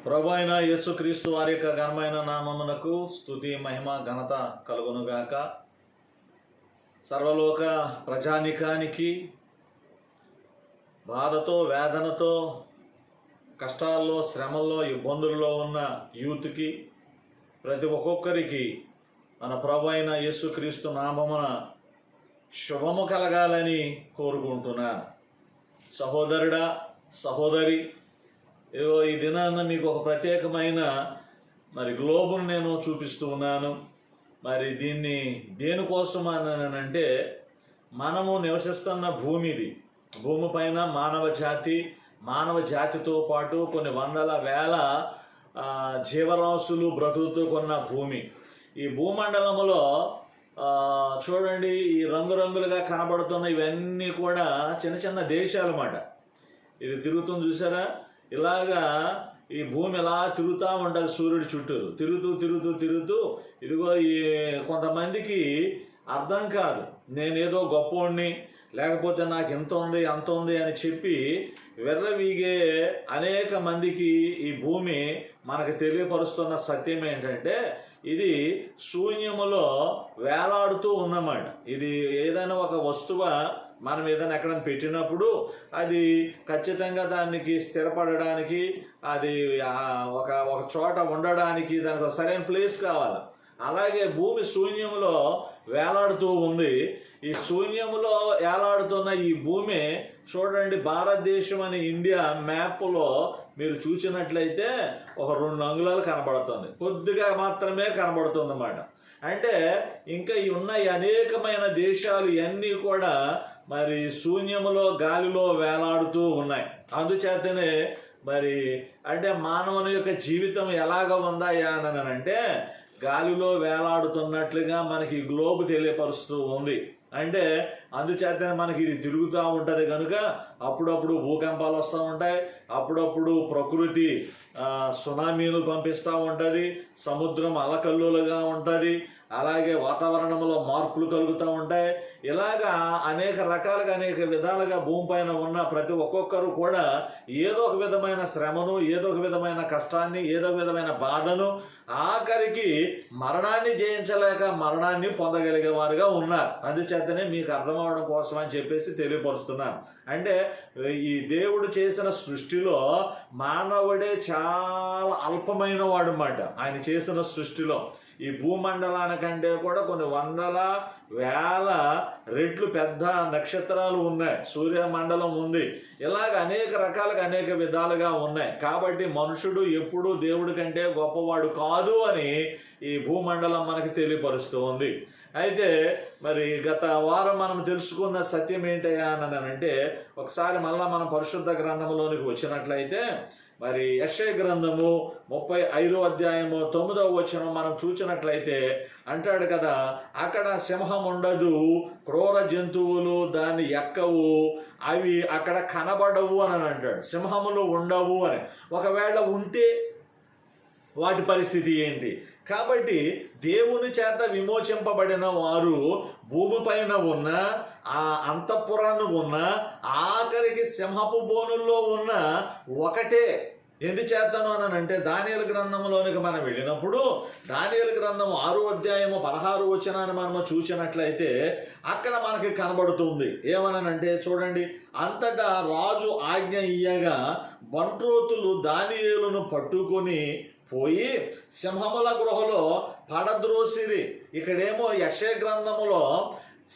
ప్రభు అయిన యేసుక్రీస్తు వారి యొక్క ఘనమైన నామమునకు స్తుతి మహిమ ఘనత కలుగునుగాక. సర్వలోక ప్రజానికానికి బాధతో వేదనతో కష్టాల్లో శ్రమల్లో ఇబ్బందుల్లో ఉన్న యూత్కి ప్రతి ఒక్కొక్కరికి మన ప్రభు అయిన యేసుక్రీస్తు నామమున శుభము కలగాలని కోరుకుంటున్నాను. సహోదరుడా, సహోదరి, ఈ దినాన్న మీకు ఒక ప్రత్యేకమైన గ్లోబును నేను చూపిస్తూ ఉన్నాను. దీన్ని దేనికోసం అంటే మనము నివసిస్తున్న భూమిది. భూమిపైన మానవ జాతితో పాటు కొన్ని వందల వేల జీవరాశులు బ్రతుకుతూ కొన్న భూమి. ఈ భూమండలములో చూడండి, ఈ రంగురంగులుగా కనబడుతున్న ఇవన్నీ కూడా చిన్న చిన్న దేశాలు అన్నమాట. ఇది తిరుగుతుంది చూసారా, ఇలాగా ఈ భూమి ఇలా తిరుగుతూ ఉంటుంది సూర్యుడి చుట్టూ తిరుగుతూ ఇదిగో ఈ కొంతమందికి అర్థం కాదు, నేనేదో గొప్పోడిని, లేకపోతే నాకు ఇంత ఉంది అంత ఉంది అని చెప్పి విర్రవీగే అనేక మందికి ఈ భూమి మనకు తెలియపరుస్తున్న సత్యం ఏంటంటే ఇది శూన్యములో వేలాడుతూ ఉన్నమాట. ఇది ఏదైనా ఒక వస్తువు మనం ఏదైనా ఎక్కడైనా పెట్టినప్పుడు అది ఖచ్చితంగా దానికి స్థిరపడడానికి, అది ఒక చోట ఉండడానికి దానికి సరైన ప్లేస్ కావాలి. అలాగే భూమి శూన్యంలో వేలాడుతూ ఉంది. ఈ శూన్యంలో వేలాడుతున్న ఈ భూమి చూడండి, భారతదేశం అని ఇండియా మ్యాప్లో మీరు చూసినట్లయితే ఒక 2 అంగుళాలు కనబడుతుంది, కొద్దిగా మాత్రమే కనబడుతుంది అన్నమాట. అంటే ఇంకా ఉన్న అనేకమైన దేశాలు ఇవన్నీ కూడా శూన్యములో గాలిలో వేలాడుతూ ఉన్నాయి. అందుచేతనే అంటే మానవుని యొక్క జీవితం ఎలాగ ఉందా అని అంటే గాలిలో వేలాడుతున్నట్లుగా మనకి గ్లోబ్ తెలియపరుస్తూ ఉంది. అంటే అందుచేతనే మనకి ఇది తిరుగుతూ ఉంటుంది కనుక అప్పుడప్పుడు భూకంపాలు వస్తూ ఉంటాయి, అప్పుడప్పుడు ప్రకృతి సునామీలు పంపిస్తూ ఉంటుంది, సముద్రం అలకల్లులుగా ఉంటుంది, అలాగే వాతావరణంలో మార్పులు కలుగుతూ ఉంటాయి. ఇలాగా అనేక రకాలుగా అనేక విధాలుగా భూమిపైన ఉన్న ప్రతి ఒక్కొక్కరు కూడా ఏదో ఒక విధమైన శ్రమను, ఏదో ఒక విధమైన కష్టాన్ని, ఏదో ఒక విధమైన బాధను, ఆఖరికి మరణాన్ని జయించలేక మరణాన్ని పొందగలిగే వారుగా ఉన్నారు. అందుచేతనే మీకు అర్థం అవడం కోసం అని చెప్పేసి తెలియపరుస్తున్నాను. అంటే ఈ దేవుడు చేసిన సృష్టిలో మానవుడే చాలా అల్పమైన వాడు అన్నమాట. ఆయన చేసిన సృష్టిలో ఈ భూమండలానికంటే కూడా కొన్ని వందల వేల రెట్లు పెద్ద నక్షత్రాలు ఉన్నాయి, సూర్యమండలం ఉంది, ఇలాగ అనేక రకాలుగా అనేక విధాలుగా ఉన్నాయి. కాబట్టి మనుషుడు ఎప్పుడూ దేవుడి కంటే గొప్పవాడు కాదు అని ఈ భూమండలం మనకి తెలియపరుస్తూ ఉంది. అయితే గత వారం మనం తెలుసుకున్న సత్యం ఏంటయ్యా అని అంటే ఒకసారి మళ్ళా మనం పరిశుద్ధ గ్రంథంలోనికి వచ్చినట్లయితే యెషయా గ్రంథము 35వ అధ్యాయము 9వ వచనం మనం చూసినట్లయితే అంటాడు కదా, అక్కడ సింహం ఉండదు, క్రూర జంతువులు దాన్ని ఎక్కవు, అవి అక్కడ కనబడవు అని అంటాడు. సింహములు ఉండవు అని. ఒకవేళ ఉంటే వాటి పరిస్థితి ఏంటి? కాబట్టి దేవుని చేత విమోచింపబడిన వారు భూమిపైన ఉన్న ఆ అంతఃపురాన్ని ఉన్న ఆఖరికి సింహపు బోనుల్లో ఉన్న ఒకటే. ఎందు చేతను అని అంటే దానియేలు గ్రంథంలోనికి మనం వెళ్ళినప్పుడు దానియేలు గ్రంథం 6వ అధ్యాయము 16వ వచనాన్ని మనం చూసినట్లయితే అక్కడ మనకి కనబడుతుంది. ఏమనంటే చూడండి, అంతటా రాజు ఆజ్ఞ ఇయ్యగా బంట్రోతులు దానియేలును పట్టుకొని పోయి సింహముల గృహలో పడద్రోసిరి. ఇక్కడేమో యెషయా గ్రంథములో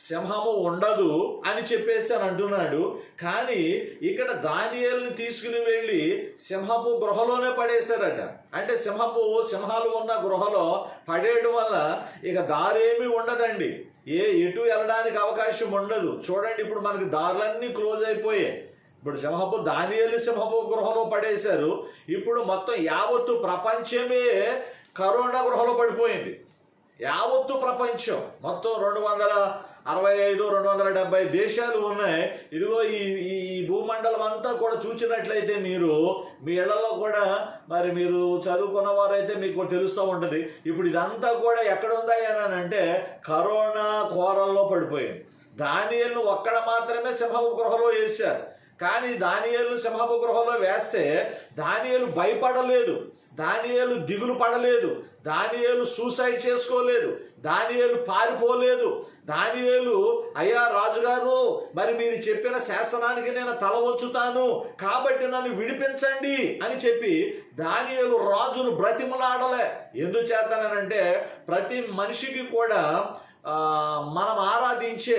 సింహము ఉండదు అని చెప్పేసి అని అంటున్నాడు, కానీ ఇక్కడ దానియేలుని తీసుకుని వెళ్ళి సింహపు గృహలోనే పడేశారట. అంటే సింహాలు ఉన్న గృహలో పడేయడం వల్ల ఇక దారేమీ ఉండదండి, ఎటు వెళ్ళడానికి అవకాశం ఉండదు. చూడండి, ఇప్పుడు మనకి దారులన్నీ క్లోజ్ అయిపోయాయి. ఇప్పుడు దానియేలు సింహపు గృహలో పడేశారు. ఇప్పుడు మొత్తం యావత్తు ప్రపంచమే కరోనా గృహలో పడిపోయింది. యావత్తు ప్రపంచం మొత్తం 265 270 దేశాలు ఉన్నాయి. ఇదిగో ఈ భూమండలం అంతా కూడా చూసినట్లయితే మీరు మీ ఇళ్లలో కూడా మీరు చదువుకున్న వారైతే మీకు తెలుస్తూ ఉంటుంది. ఇప్పుడు ఇదంతా కూడా ఎక్కడ ఉందా అని అంటే కరోనా కోరల్లో పడిపోయింది. దానియేలును ఒక్కడ మాత్రమే సింహపు గృహలో వేశారు. కానీ దానియేలు సింహపు గృహంలో వేస్తే దానియేలు భయపడలేదు, దానియేలు దిగులు పడలేదు, దానియేలు సూసైడ్ చేసుకోలేదు, దానియేలు పారిపోలేదు. దానియేలు అయ్యా రాజుగారు, మరి మీరు చెప్పిన శాసనానికి నేను తల వంచుతాను, కాబట్టి నన్ను విడిపించండి అని చెప్పి దానియేలు రాజును బ్రతిమలాడలే. ఎందుచేతనంటే ప్రతి మనిషికి కూడా మనం ఆరాధించే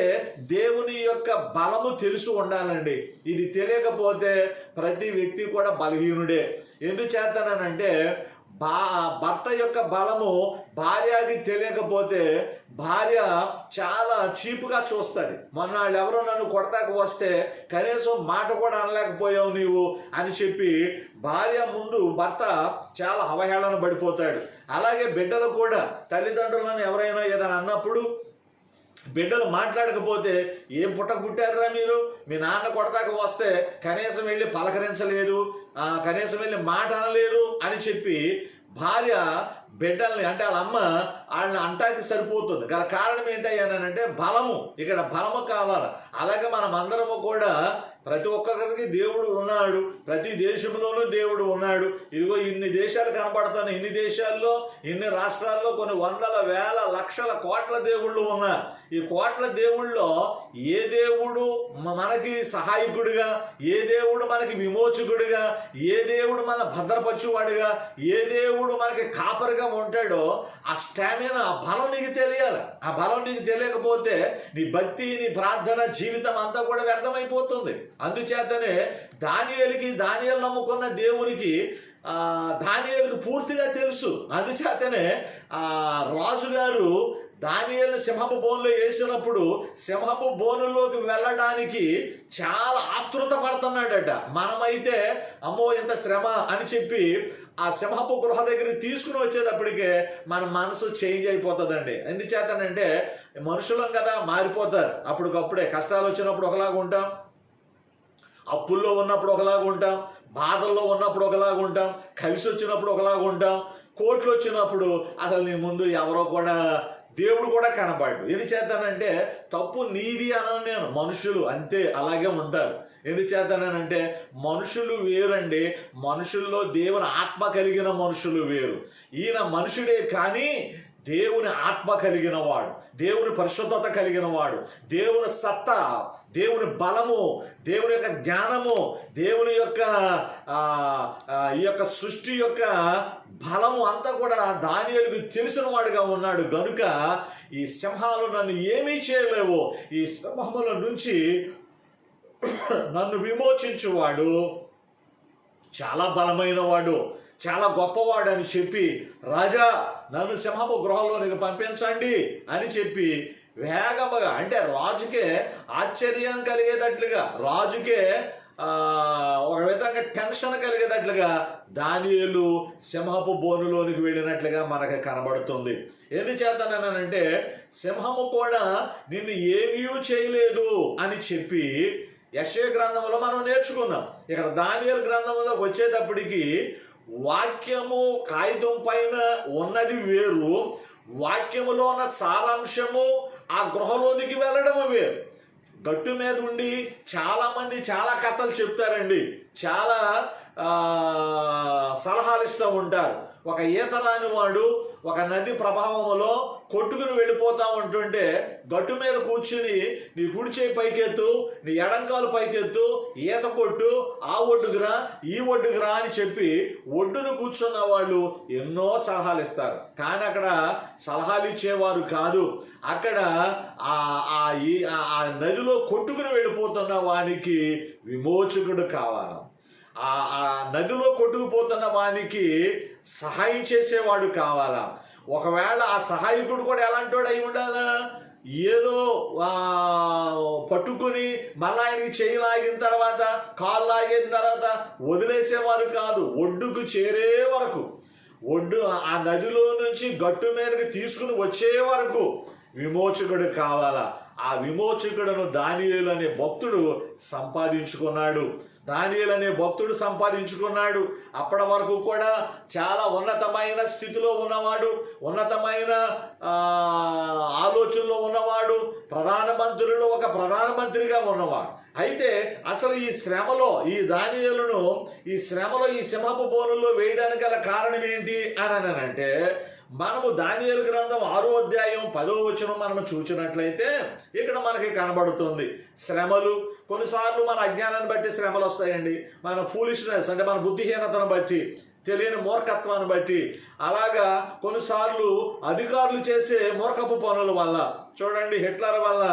దేవుని యొక్క బలము తెలిసి ఉండాలండి. ఇది తెలియకపోతే ప్రతి వ్యక్తి కూడా బలహీనుడే. ఎందుచేతనంటే భర్త యొక్క బలము భార్యకి తెలియకపోతే భార్య చాలా చీపుగా చూస్తుంది. మొన్న వాళ్ళు ఎవరో నన్ను కొడతాకు వస్తే కనీసం మాట కూడా అనలేకపోయావు నీవు అని చెప్పి భార్య ముందు భర్త చాలా అవహేళన పడిపోతాడు. అలాగే బిడ్డలు కూడా తల్లిదండ్రులను ఎవరైనా ఏదైనా అన్నప్పుడు బిడ్డలు మాట్లాడకపోతే ఏం పుట్టారా మీరు, మీ నాన్న కొడతాకు వస్తే కనీసం వెళ్ళి పలకరించలేదు, కనీసం వెళ్ళి మాట అనలేదు అని చెప్పి భార్య బిడ్డల్ని అంటే వాళ్ళ అమ్మ వాళ్ళని అంటానికి సరిపోతుంది. గల కారణం ఏంటంటే బలము, ఇక్కడ బలము కావాలి. అలాగే మనం అందరము కూడా ప్రతి ఒక్కరికి దేవుడు ఉన్నాడు, ప్రతి దేశంలోనూ దేవుడు ఉన్నాడు. ఇదిగో ఇన్ని దేశాలు కనబడుతున్నాయి, ఇన్ని దేశాల్లో ఇన్ని రాష్ట్రాల్లో కొన్ని వందల వేల లక్షల కోట్ల దేవుళ్ళు ఉన్నారు. ఈ కోట్ల దేవుళ్ళలో ఏ దేవుడు మనకి సహాయకుడిగా, ఏ దేవుడు మనకి విమోచకుడిగా, ఏ దేవుడు మన భద్రపరచువాడిగా, ఏ దేవుడు మనకి కాపరిగా ఉంటాడో ఆ స్టామినా, ఆ బలం నీకు తెలియాలి. ఆ బలం నీకు తెలియకపోతే నీ భక్తి, నీ ప్రార్థన జీవితం అంతా కూడా వ్యర్థమైపోతుంది. అందుచేతనే దానియేలు నమ్ముకున్న దేవునికి దానియేలుకి పూర్తిగా తెలుసు. అందుచేతనే రాజుగారు దానియేలు సింహపు బోనులో వేసినప్పుడు సింహపు బోనులోకి వెళ్ళడానికి చాలా ఆతృత పడుతున్నాడట. మనమైతే అమ్మో ఇంత శ్రమ అని చెప్పి ఆ సింహపు గృహ దగ్గరికి తీసుకుని వచ్చేటప్పటికే మన మనసు చేంజ్ అయిపోతుందండి. ఎందుచేతనంటే మనుషులం కదా, మారిపోతారు. అప్పటికప్పుడే కష్టాలు వచ్చినప్పుడు ఒకలాగా ఉంటాం, అప్పుల్లో ఉన్నప్పుడు ఒకలాగా ఉంటాం, బాధల్లో ఉన్నప్పుడు ఒకలాగా ఉంటాం, కలిసి వచ్చినప్పుడు ఒకలాగా ఉంటాం, కోట్లు వచ్చినప్పుడు అసలు నీ ముందు ఎవరో కూడా దేవుడు కూడా కనబడ్డు. ఎందుచేతనంటే తప్పు నీది అనను నేను, మనుషులు అంతే అలాగే ఉంటారు. ఎందుచేతనంటే మనుషులు వేరండి, మనుషుల్లో దేవుని ఆత్మ కలిగిన మనుషులు వేరు. ఈయన మనుషుడే కానీ దేవుని ఆత్మ కలిగిన వాడు, దేవుని పరిశుద్ధత కలిగిన వాడు, దేవుని సత్తా, దేవుని బలము, దేవుని యొక్క జ్ఞానము, దేవుని యొక్క ఈ యొక్క సృష్టి యొక్క బలము అంతా కూడా దానియేలుకు తెలిసిన వాడుగా ఉన్నాడు. గనుక ఈ సింహాలు నన్ను ఏమీ చేయలేవు, ఈ సింహముల నుంచి నన్ను విమోచించువాడు చాలా బలమైన వాడు, చాలా గొప్పవాడు అని చెప్పి రాజా నన్ను సింహపు గృహంలోనికి పంపించండి అని చెప్పి వేగముగా, అంటే రాజుకే ఆశ్చర్యం కలిగేటట్లుగా, రాజుకే ఒక విధంగా టెన్షన్ కలిగేటట్లుగా దానియేలు సింహపు బోనులోనికి వెళ్ళినట్లుగా మనకు కనబడుతుంది. ఎందుచేతనంటే సింహము కూడా నిన్ను ఏమీ చేయలేదు అని చెప్పి యెషయా గ్రంథంలో మనం నేర్చుకున్నాం. ఇక్కడ దానియేలు గ్రంథంలోకి వచ్చేటప్పటికి వాక్యము కాగితం పైన ఉన్నది వేరు, వాక్యములో ఉన్న సారాంశము ఆ గృహలోనికి వెళ్ళడం వేరు. గట్టు మీద ఉండి చాలా మంది చాలా కథలు చెప్తారండి, చాలా సలహాలు ఇస్తూ ఉంటారు. ఒక ఈత రాని వాడు ఒక నది ప్రభావంలో కొట్టుకుని వెళ్ళిపోతా ఉంటుంటే గట్టు మీద కూర్చుని నీ కుడి చేయి పైకెత్తు, నీ ఎడంకాలు పైకెత్తు, ఈత కొట్టు, ఆ ఒడ్డుకురా ఈ ఒడ్డుకురా అని చెప్పి ఒడ్డును కూర్చున్న వాళ్ళు ఎన్నో సలహాలు ఇస్తారు. కానీ అక్కడ సలహాలు ఇచ్చేవారు కాదు, అక్కడ ఆ నదిలో కొట్టుకుని వెళ్ళిపోతున్న వానికి విమోచకుడు కావాలి. ఆ నదిలో కొట్టుకుపోతున్న వానికి సహాయం చేసేవాడు కావాలా. ఒకవేళ ఆ సహాయకుడు కూడా ఎలాంటోడు అయి ఉండాలా, ఏదో పట్టుకుని మళ్ళీ ఆయనకి చేయి లాగిన తర్వాత కాలు లాగిన తర్వాత వదిలేసేవారు కాదు. ఒడ్డుకు చేరే వరకు, ఒడ్డు ఆ నదిలో నుంచి గట్టు మీదకి తీసుకుని వచ్చే వరకు విమోచకుడు కావాలా. ఆ విమోచకుడును దానియేలు అనే భక్తుడు సంపాదించుకున్నాడు. దానియేలు అనే భక్తుడు సంపాదించుకున్నాడు. అప్పటి వరకు కూడా చాలా ఉన్నతమైన స్థితిలో ఉన్నవాడు, ఉన్నతమైన ఆలోచనలో ఉన్నవాడు, ప్రధానమంత్రులు ఒక ప్రధానమంత్రిగా ఉన్నవాడు. అయితే అసలు ఈ శ్రమలో ఈ దానియేలును ఈ శ్రమలో ఈ సింహపు బోనుల్లో వేయడానికి గల కారణం ఏంటి అని అంటే, మనము దానియేలు గ్రంథం 6వ అధ్యాయం 10వ వచనం మనము చూసినట్లయితే ఇక్కడ మనకి కనబడుతుంది శ్రమలు. కొన్నిసార్లు మన అజ్ఞానాన్ని బట్టి శ్రమలు వస్తాయండి, మన ఫూలిష్నెస్ అంటే మన బుద్ధిహీనతను బట్టి, తెలియని మూర్ఖత్వాన్ని బట్టి, అలాగా కొన్నిసార్లు అధికారులు చేసే మూర్ఖపు పనుల వల్ల. చూడండి, హిట్లర్ వల్ల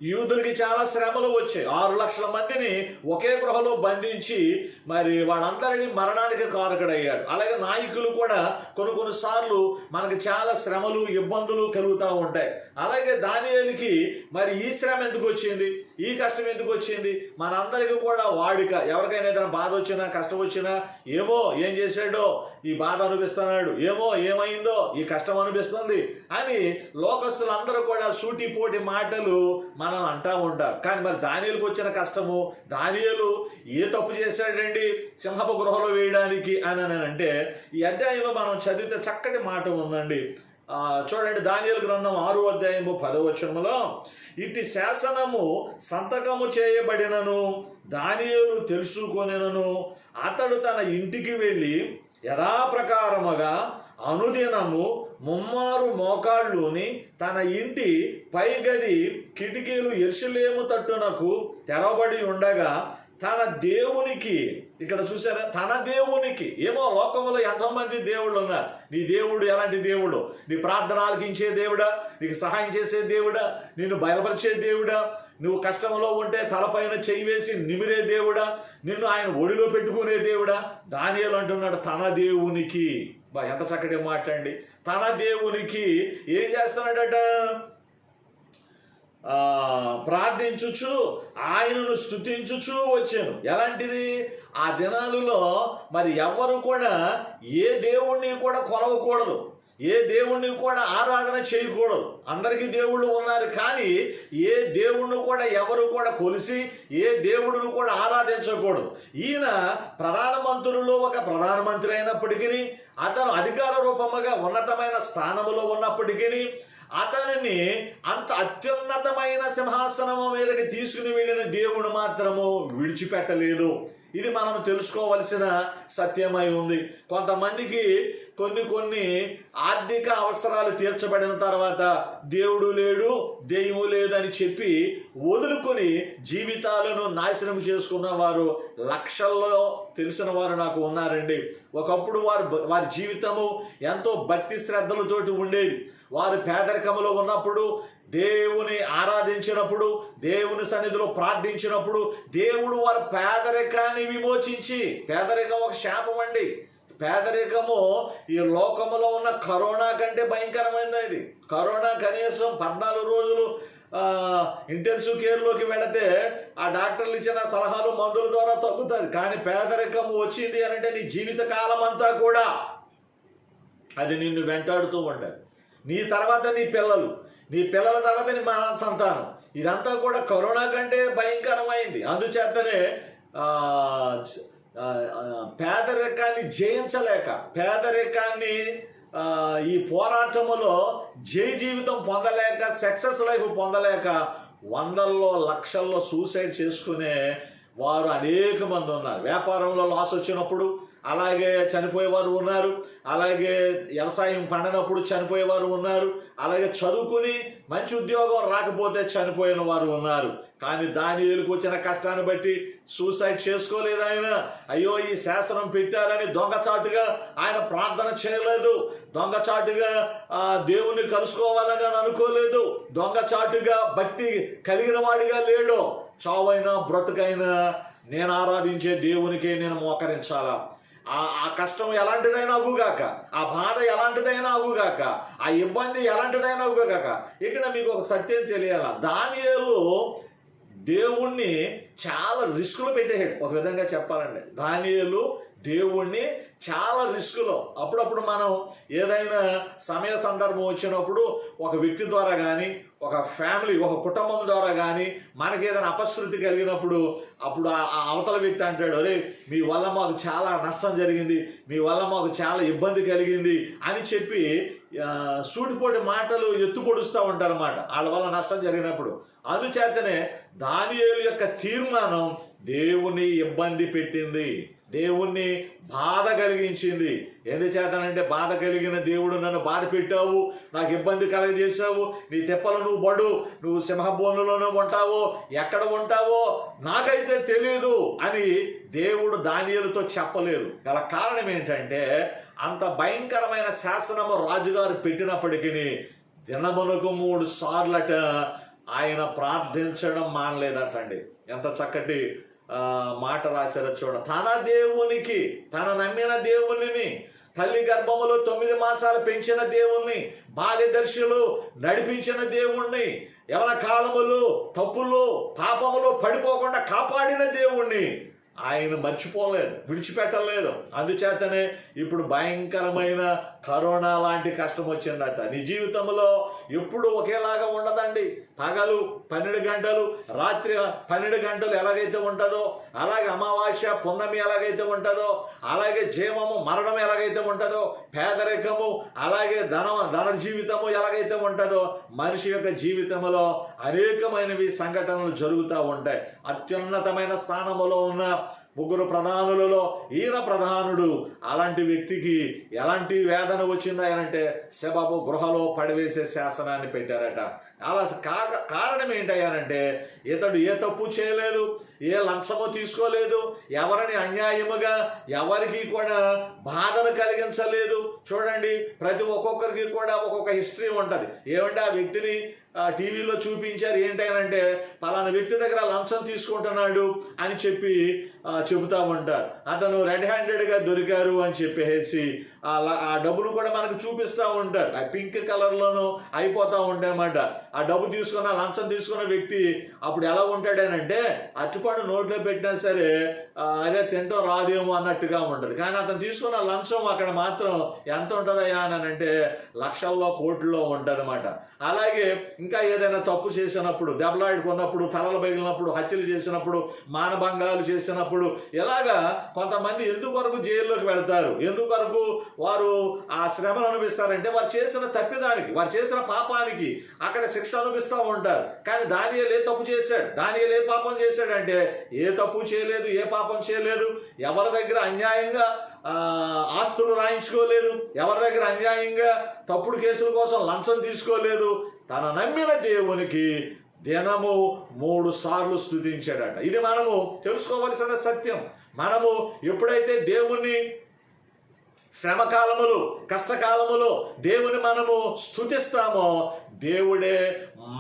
యూదులకి చాలా శ్రమలు వచ్చాయి. 6 లక్షల మందిని ఒకే గృహలో బంధించి మరి వాళ్ళందరినీ మరణానికి కారకుడయ్యాడు. అలాగే నాయకులు కూడా కొన్నిసార్లు మనకి చాలా శ్రమలు ఇబ్బందులు కలుగుతూ ఉంటాయి. అలాగే దానియేలుకి మరి ఈ శ్రమ ఎందుకు వచ్చింది, ఈ కష్టం ఎందుకు వచ్చింది? మనందరికీ కూడా వాడిక. ఎవరికైనా ఏదైనా బాధ వచ్చినా కష్టం వచ్చినా ఏమో ఏం చేశాడో ఈ బాధ అనిపిస్తున్నాడు, ఏమో ఏమైందో ఈ కష్టం అనిపిస్తుంది అని లోకస్తులందరూ కూడా సూటిపోటి మాటలు మనం అంటా ఉంటారు. కానీ మరి దానియేలుకు వచ్చిన కష్టము, దానియేలు ఏ తప్పు చేశాడండి సింహపు గృహలో వేయడానికి అని అంటే, ఈ అధ్యాయంలో మనం చదివితే చక్కటి మాట ఉందండి. చూడండి, దానియేలు గ్రంథం 6వ అధ్యాయము 10వ వచనములో, ఇట్టి శాసనము సంతకము చేయబడినను దానియేలు తెలుసుకొనెనను, అతడు తన ఇంటికి వెళ్ళి యథాప్రకారముగా అనుదినము ముమ్మారు మోకాళ్ళుని తన ఇంటి పైగది కిటికీలు యెరూషలేము తట్టునకు తెరవబడి ఉండగా తన దేవునికి, ఇక్కడ చూసారా, తన దేవునికి. ఏమో లోకంలో ఎంతోమంది దేవుళ్ళు ఉన్నారు. నీ దేవుడు ఎలాంటి దేవుడు? నీ ప్రార్థన ఆలకించే దేవుడా, నీకు సహాయం చేసే దేవుడా, నిన్ను బయలుపరిచే దేవుడా, నువ్వు కష్టంలో ఉంటే తలపైన చెయ్యి వేసి నిమిరే దేవుడా, నిన్ను ఆయన ఒడిలో పెట్టుకునే దేవుడా? దానియేలు అంటున్నాడు తన దేవునికి. ఎంత చక్కటి మాట్లాడండి. తన దేవునికి ఏం చేస్తున్నాడట? ప్రార్థించుచు ఆయనను స్తుతించుచు వచ్చాను. ఎలాంటిది? ఆ దినాలలో మరి ఎవరు కూడా ఏ దేవుణ్ణి కూడా కొలవకూడదు, ఏ దేవుణ్ణి కూడా ఆరాధన చేయకూడదు. అందరికీ దేవుళ్ళు ఉన్నారు, కానీ ఏ దేవుణ్ణి కూడా ఎవరు కూడా కొలిసి ఏ దేవుడిని కూడా ఆరాధించకూడదు. ఈయన ప్రధానమంత్రులలో ఒక ప్రధానమంత్రి అయినప్పటికీ, అతను అధికార రూపముగా ఉన్నతమైన స్థానములో ఉన్నప్పటికీ, అతనిని అంత అత్యున్నతమైన సింహాసనము మీదకి తీసుకుని వెళ్ళిన దేవుడు మాత్రము విడిచిపెట్టలేదు. ఇది మనం తెలుసుకోవలసిన సత్యమై ఉంది. కొంతమందికి కొన్ని ఆర్థిక అవసరాలు తీర్చబడిన తర్వాత దేవుడు లేడు, దెయ్యము లేదు అని చెప్పి వదులుకొని జీవితాలను నాశనం చేసుకున్న వారు లక్షల్లో తెలిసిన వారు నాకు ఉన్నారండి. ఒకప్పుడు వారి జీవితము ఎంతో భక్తి శ్రద్ధలతోటి ఉండేది. వారు పేదరికములో ఉన్నప్పుడు, దేవుని ఆరాధించినప్పుడు, దేవుని సన్నిధిలో ప్రార్థించినప్పుడు దేవుడు వారి పేదరికాన్ని విమోచించి, పేదరికం ఒక శాపం అండి. పేదరికము ఈ లోకములో ఉన్న కరోనా కంటే భయంకరమైనది. కరోనా కనీసం 14 రోజులు ఇంటెన్సివ్ కేర్లోకి వెళితే ఆ డాక్టర్లు ఇచ్చిన సలహాలు మందుల ద్వారా తగ్గుతుంది. కానీ పేదరికము వచ్చింది అని అంటే నీ జీవిత కాలం అంతా కూడా అది నిన్ను వెంటాడుతూ ఉంటుంది. నీ తర్వాత నీ పిల్లలు, నీ పిల్లల తర్వాత నీ మన సంతానం, ఇదంతా కూడా కరోనా కంటే భయంకరమైంది. అందుచేతనే పేదరికాన్ని జయించలేక, పేదరికాన్ని ఈ పోరాటములో జీవితం పొందలేక, సక్సెస్ లైఫ్ పొందలేక వందల్లో లక్షల్లో సూసైడ్ చేసుకునే వారు అనేక మంది ఉన్నారు. వ్యాపారంలో లాస్ వచ్చినప్పుడు అలాగే చనిపోయేవారు ఉన్నారు, అలాగే వ్యవసాయం పండనప్పుడు చనిపోయేవారు ఉన్నారు, అలాగే చదువుకుని మంచి ఉద్యోగం రాకపోతే చనిపోయిన వారు ఉన్నారు. కానీ దానియేలుకు వచ్చిన కష్టాన్ని బట్టి సూసైడ్ చేసుకోలేదు ఆయన. అయ్యో ఈ శాసనం పెట్టారని దొంగచాటుగా ఆయన ప్రార్థన చేయలేదు, దొంగచాటుగా దేవుణ్ణి కలుసుకోవాలని అనుకోలేదు, దొంగచాటుగా భక్తి కలిగిన వాడిగా లేడు. చావైనా బ్రతుకైనా నేను ఆరాధించే దేవునికే నేను మోకరించాలా. ఆ కష్టం ఎలాంటిదైనా అగుగాక, ఆ బాధ ఎలాంటిదైనా అగుగాక, ఆ ఇబ్బంది ఎలాంటిదైనా అగుగాక. ఇక్కడ మీకు ఒక సత్యం తెలియాల, దానియేలు దేవుణ్ణి చాలా రిస్కులు పెట్టేశాడు. ఒక విధంగా చెప్పాలంటే దానియేలు దేవుణ్ణి చాలా రిస్కులో. అప్పుడప్పుడు మనం ఏదైనా సమయ సందర్భం వచ్చినప్పుడు ఒక వ్యక్తి ద్వారా కానీ, ఒక ఫ్యామిలీ, ఒక కుటుంబం ద్వారా కానీ మనకి ఏదైనా అపశృతి కలిగినప్పుడు అప్పుడు ఆ అవతల వ్యక్తి అంటాడు, అరే మీ వల్ల మాకు చాలా నష్టం జరిగింది, మీ వల్ల మాకు చాలా ఇబ్బంది కలిగింది అని చెప్పి సూటిపోటి మాటలు ఎత్తుపొడుస్తూ ఉంటారు అన్నమాట. వాళ్ళ వల్ల నష్టం జరిగినప్పుడు అందుచేతనే దానియేలు యొక్క తీర్మానం దేవుని ఇబ్బంది పెట్టింది, దేవుణ్ణి బాధ కలిగించింది. ఎందుచేతనంటే బాధ కలిగిన దేవుడు నన్ను బాధ పెట్టావు, నాకు ఇబ్బంది కలగజేసావు, నీ తెప్పలు నువ్వు పడు, నువ్వు సింహబోనులోనే ఉంటావో ఎక్కడ ఉంటావో నాకైతే తెలియదు అని దేవుడు దానియేలుతో చెప్పలేదు. గల కారణం ఏంటంటే అంత భయంకరమైన శాసనము రాజుగారు పెట్టినప్పటికీ దినమునకు 3 సార్లట ఆయన ప్రార్థించడం మానలేదటండి. ఎంత చక్కటి మాట రాశారో చూడ. తన దేవునికి, తన నమ్మిన దేవుని, తల్లి గర్భములో 9 మాసాలు పెంచిన దేవుణ్ణి, బాల్యదర్శులు నడిపించిన దేవుణ్ణి, యవన కాలములు తప్పులు పాపములు పడిపోకుండా కాపాడిన దేవుణ్ణి ఆయన మర్చిపోలేదు, విడిచిపెట్టలేదు. అందుచేతనే ఇప్పుడు భయంకరమైన కరోనా లాంటి కష్టం వచ్చిందట. నీ జీవితంలో ఎప్పుడు ఒకేలాగా ఉండదండి. పగలు 12 గంటలు, రాత్రి 12 గంటలు ఎలాగైతే ఉంటుందో, అలాగే అమావాస్య పున్నమి ఎలాగైతే ఉంటుందో, అలాగే జీవము మరణం ఎలాగైతే ఉంటుందో, పేదరికము అలాగే ధన జీవితము ఎలాగైతే ఉంటుందో, మనిషి యొక్క జీవితంలో అనేకమైనవి సంఘటనలు జరుగుతూ ఉంటాయి. అత్యున్నతమైన స్థానములో ఉన్న 3 ప్రధానులలో ఈయన ప్రధానుడు. అలాంటి వ్యక్తికి ఎలాంటి వేదన వచ్చిందాయనంటే శబబు గృహలో పడివేసే శాసనాన్ని పెట్టారట. అలా కారణం ఏంటయ్యానంటే ఇతడు ఏ తప్పు చేయలేదు, ఏ లంచము తీసుకోలేదు, ఎవరిని అన్యాయముగా ఎవరికి కూడా బాధను కలిగించలేదు. చూడండి, ప్రతి ఒక్కొక్కరికి కూడా ఒక్కొక్క హిస్టరీ ఉంటుంది. ఏమంటే ఆ వ్యక్తిని టీవీలో చూపించారు. ఏంటంటే పలానా వ్యక్తి దగ్గర లంచం తీసుకుంటున్నాడు అని చెప్పి చెబుతా ఉంటారు. అతను రెడ్ హ్యాండెడ్గా దొరికారు అని చెప్పేసి ఆ డబ్బును కూడా మనకు చూపిస్తూ ఉంటారు. ఆ పింక్ కలర్లోనూ అయిపోతూ ఉంటాయన్నమాట. ఆ డబ్బు తీసుకున్న లంచం తీసుకున్న వ్యక్తి అప్పుడు ఎలా ఉంటాడనంటే అట్టుపండు నోట్లో పెట్టినా సరే అదే తింటాం రాదేమో అన్నట్టుగా ఉంటుంది. కానీ అతను తీసుకున్న లంచం అక్కడ మాత్రం ఎంత ఉంటుందయ్యా అని అంటే లక్షల్లో కోట్లలో ఉంటుంది అన్నమాట. అలాగే ఇంకా ఏదైనా తప్పు చేసినప్పుడు, దెబ్బలాడుకున్నప్పుడు, తలలు పగిలినప్పుడు, హత్యలు చేసినప్పుడు, మానభంగాలు చేసినప్పుడు ఇలాగా కొంతమంది ఎందుకొరకు జైల్లోకి వెళ్తారు, ఎందుకొరకు వారు ఆ శ్రమను అనుభవిస్తారంటే వారు చేసిన తప్పిదానికి, వారు చేసిన పాపానికి అక్కడ శిక్ష అనుభవిస్తూ ఉంటారు. కానీ దానియేలు ఏ తప్పు చేశాడు, దానియేలు ఏ పాపం చేశాడంటే ఏ తప్పు చేయలేదు, ఏ పాపం చేయలేదు. ఎవరి దగ్గర అన్యాయంగా ఆస్తులు రాయించుకోలేదు, ఎవరి దగ్గర అన్యాయంగా తప్పుడు కేసుల కోసం లంచం తీసుకోలేదు. తన నమ్మిన దేవునికి దినము 3 సార్లు స్తుతించాడట. ఇది మనము తెలుసుకోవలసిన సత్యం. మనము ఎప్పుడైతే దేవుణ్ణి శ్రమకాలములు, కష్టకాలములో దేవుని మనము స్తుతిస్తామో దేవుడే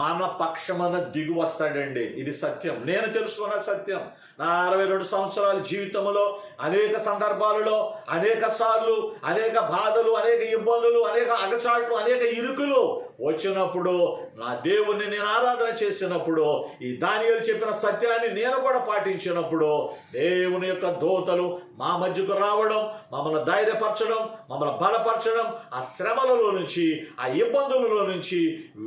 మన పక్షమున దిగి వస్తాడండి. ఇది సత్యం, నేను తెలుసుకున్న సత్యం. నా 62 సంవత్సరాల జీవితంలో అనేక సందర్భాలలో అనేక సార్లు అనేక బాధలు, అనేక ఇబ్బందులు, అనేక అగచాట్లు, అనేక ఇరుకులు వచ్చినప్పుడు నా దేవుణ్ణి నేను ఆరాధన చేసినప్పుడు, ఈ దానియేలు చెప్పిన సత్యాన్ని నేను కూడా పాటించినప్పుడు దేవుని యొక్క దూతలు మా మధ్యకు రావడం, మమ్మల్ని ధైర్యపరచడం, మమ్మల్ని బలపరచడం, ఆ శ్రమలలో నుంచి, ఆ ఇబ్బందులలో నుంచి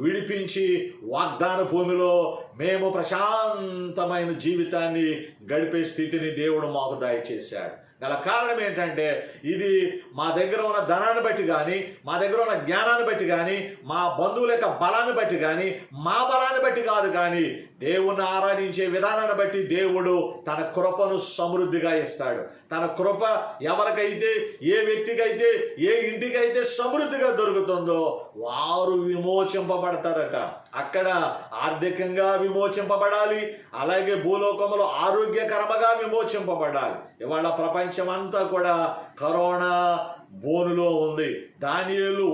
విడిపించి వాగ్దాన భూమిలో మేము ప్రశాంతమైన జీవితాన్ని గడిపే స్థితిని దేవుడు మాకు దయచేశాడు. గల కారణం ఏంటంటే ఇది మా దగ్గర ఉన్న ధనాన్ని బట్టి కానీ, మా దగ్గర ఉన్న జ్ఞానాన్ని బట్టి కానీ, మా బంధువుల యొక్క బలాన్ని బట్టి కానీ, మా బలాన్ని బట్టి కాదు, కానీ దేవుణ్ణి ఆరాధించే విధానాన్ని బట్టి దేవుడు తన కృపను సమృద్ధిగా ఇస్తాడు. తన కృప ఎవరికైతే, ఏ వ్యక్తికైతే, ఏ ఇంటికైతే సమృద్ధిగా దొరుకుతుందో వారు విమోచింపబడతారట. అక్కడ ఆర్థికంగా విమోచింపబడాలి, అలాగే భూలోకంలో ఆరోగ్యకరముగా విమోచింపబడాలి. ఇవాళ ప్రపంచం అంతా కూడా కరోనా బోనులో ఉంది. దానియేలు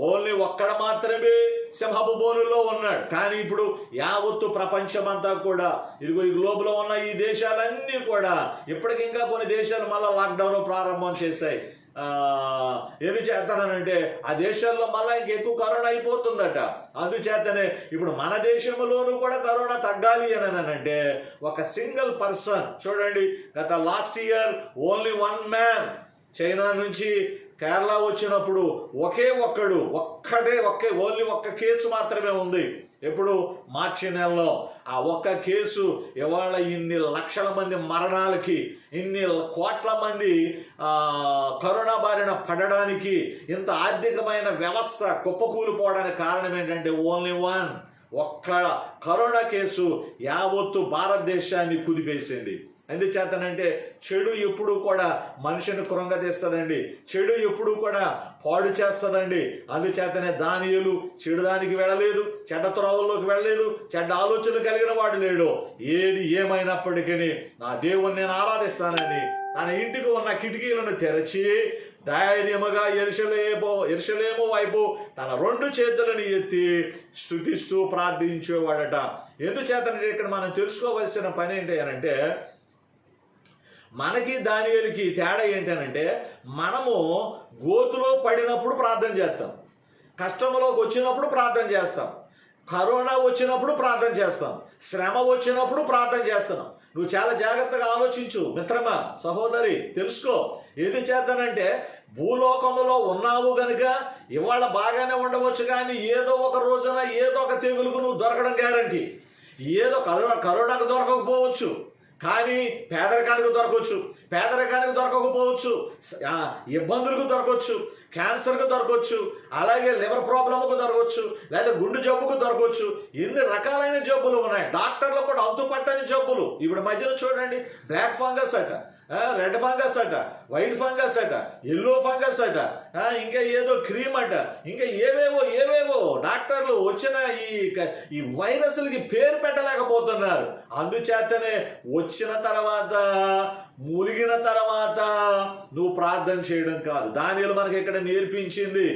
ఓన్లీ ఒక్కడ మాత్రమే సింహపు బోనులో ఉన్నాడు. కానీ ఇప్పుడు యావత్తు ప్రపంచమంతా కూడా ఇదిగో ఈ గ్లోబ్లో ఉన్న ఈ దేశాలన్నీ కూడా ఇప్పటికి ఇంకా కొన్ని దేశాలు మళ్ళీ లాక్డౌన్ ప్రారంభం చేశాయి. ఏది చేస్తానంటే ఆ దేశాల్లో మళ్ళీ ఇంకెక్కువ కరోనా అయిపోతుందట. అందుచేతనే ఇప్పుడు మన దేశంలోనూ కూడా కరోనా తగ్గాలి అని అంటే ఒక సింగిల్ పర్సన్, చూడండి, గత last year only 1 man China నుంచి కేరళ వచ్చినప్పుడు ఓన్లీ ఒక్క కేసు మాత్రమే ఉంది. ఎప్పుడు మార్చి నెలలో ఆ ఒక్క కేసు ఇవాళ ఇన్ని లక్షల మంది మరణాలకి, ఇన్ని కోట్ల మంది కరోనా బారిన పడడానికి, ఇంత ఆర్థికమైన వ్యవస్థ కుప్పకూలిపోవడానికి కారణం ఏంటంటే ఓన్లీ ఒక్క కరోనా కేసు యావత్తు భారతదేశాన్ని కుదిపేసింది. ఎందుచేతనంటే చెడు ఎప్పుడు కూడా మనిషిని కృంగతీస్తుందండి, చెడు ఎప్పుడు కూడా పాడు చేస్తుందండి. అందుచేతనే దానియేలు చెడు దానికి వెళ్ళలేదు, చెడ్డ త్రోవల్లోకి వెళ్ళలేదు, చెడ్డ ఆలోచనలు కలిగిన వాడు లేడు. ఏది ఏమైనప్పటికీ నా దేవుణ్ణి నేను ఆరాధిస్తానని తన ఇంటికి ఉన్న కిటికీలను తెరచి ధైర్యముగా యెరూషలేము వైపు తన 2 చేతులను ఎత్తి స్తుతిస్తూ ప్రార్థించేవాడట. ఎందుచేతనంటే ఇక్కడ మనం తెలుసుకోవలసిన పని ఏంటి అంటే, మనకి దానియేలుకి తేడా ఏంటనంటే, మనము గోతులో పడినప్పుడు ప్రార్థన చేస్తాం, కష్టంలోకి వచ్చినప్పుడు ప్రార్థన చేస్తాం, కరోనా వచ్చినప్పుడు ప్రార్థన చేస్తాం, శ్రమ వచ్చినప్పుడు ప్రార్థన చేస్తున్నాం. నువ్వు చాలా జాగ్రత్తగా ఆలోచించు మిత్రమా, సహోదరి, తెలుసుకో. ఏది చేద్దానంటే, భూలోకంలో ఉన్నావు గనుక ఇవాళ బాగానే ఉండవచ్చు, కానీ ఏదో ఒక రోజున ఏదో ఒక తెగులుకు నువ్వు దొరకడం గ్యారంటీ. ఏదో కరోనాకు దొరకకపోవచ్చు, కానీ పేదరికానికి దొరకవచ్చు, పేదరికానికి దొరకకపోవచ్చు, ఇబ్బందులకు దొరకవచ్చు, క్యాన్సర్కు దొరకవచ్చు, అలాగే లివర్ ప్రాబ్లంకు దొరకవచ్చు, లేదా గుండె జబ్బుకు దొరకవచ్చు. ఎన్ని రకాలైన జబ్బులు ఉన్నాయి. డాక్టర్లు కూడా అంతుపట్టని జబ్బులు. ఇప్పుడు మధ్యన చూడండి, బ్లాక్ ఫంగస్ అట, రెడ్ ఫంగస్ అట, వైట్ ఫంగస్ అట, ఎల్లో ఫంగస్ అట, ఇంకా ఏదో క్రీమ్ అట, ఇంకా ఏవేవో డాక్టర్లు వచ్చిన ఈ వైరస్లకి పేరు పెట్టలేకపోతున్నారు. అందుచేతనే వచ్చిన తర్వాత ములిగిన తర్వాత నువ్వు ప్రార్థన చేయడం కాదు. దానియేలు మనకి ఇక్కడ నేర్పించింది.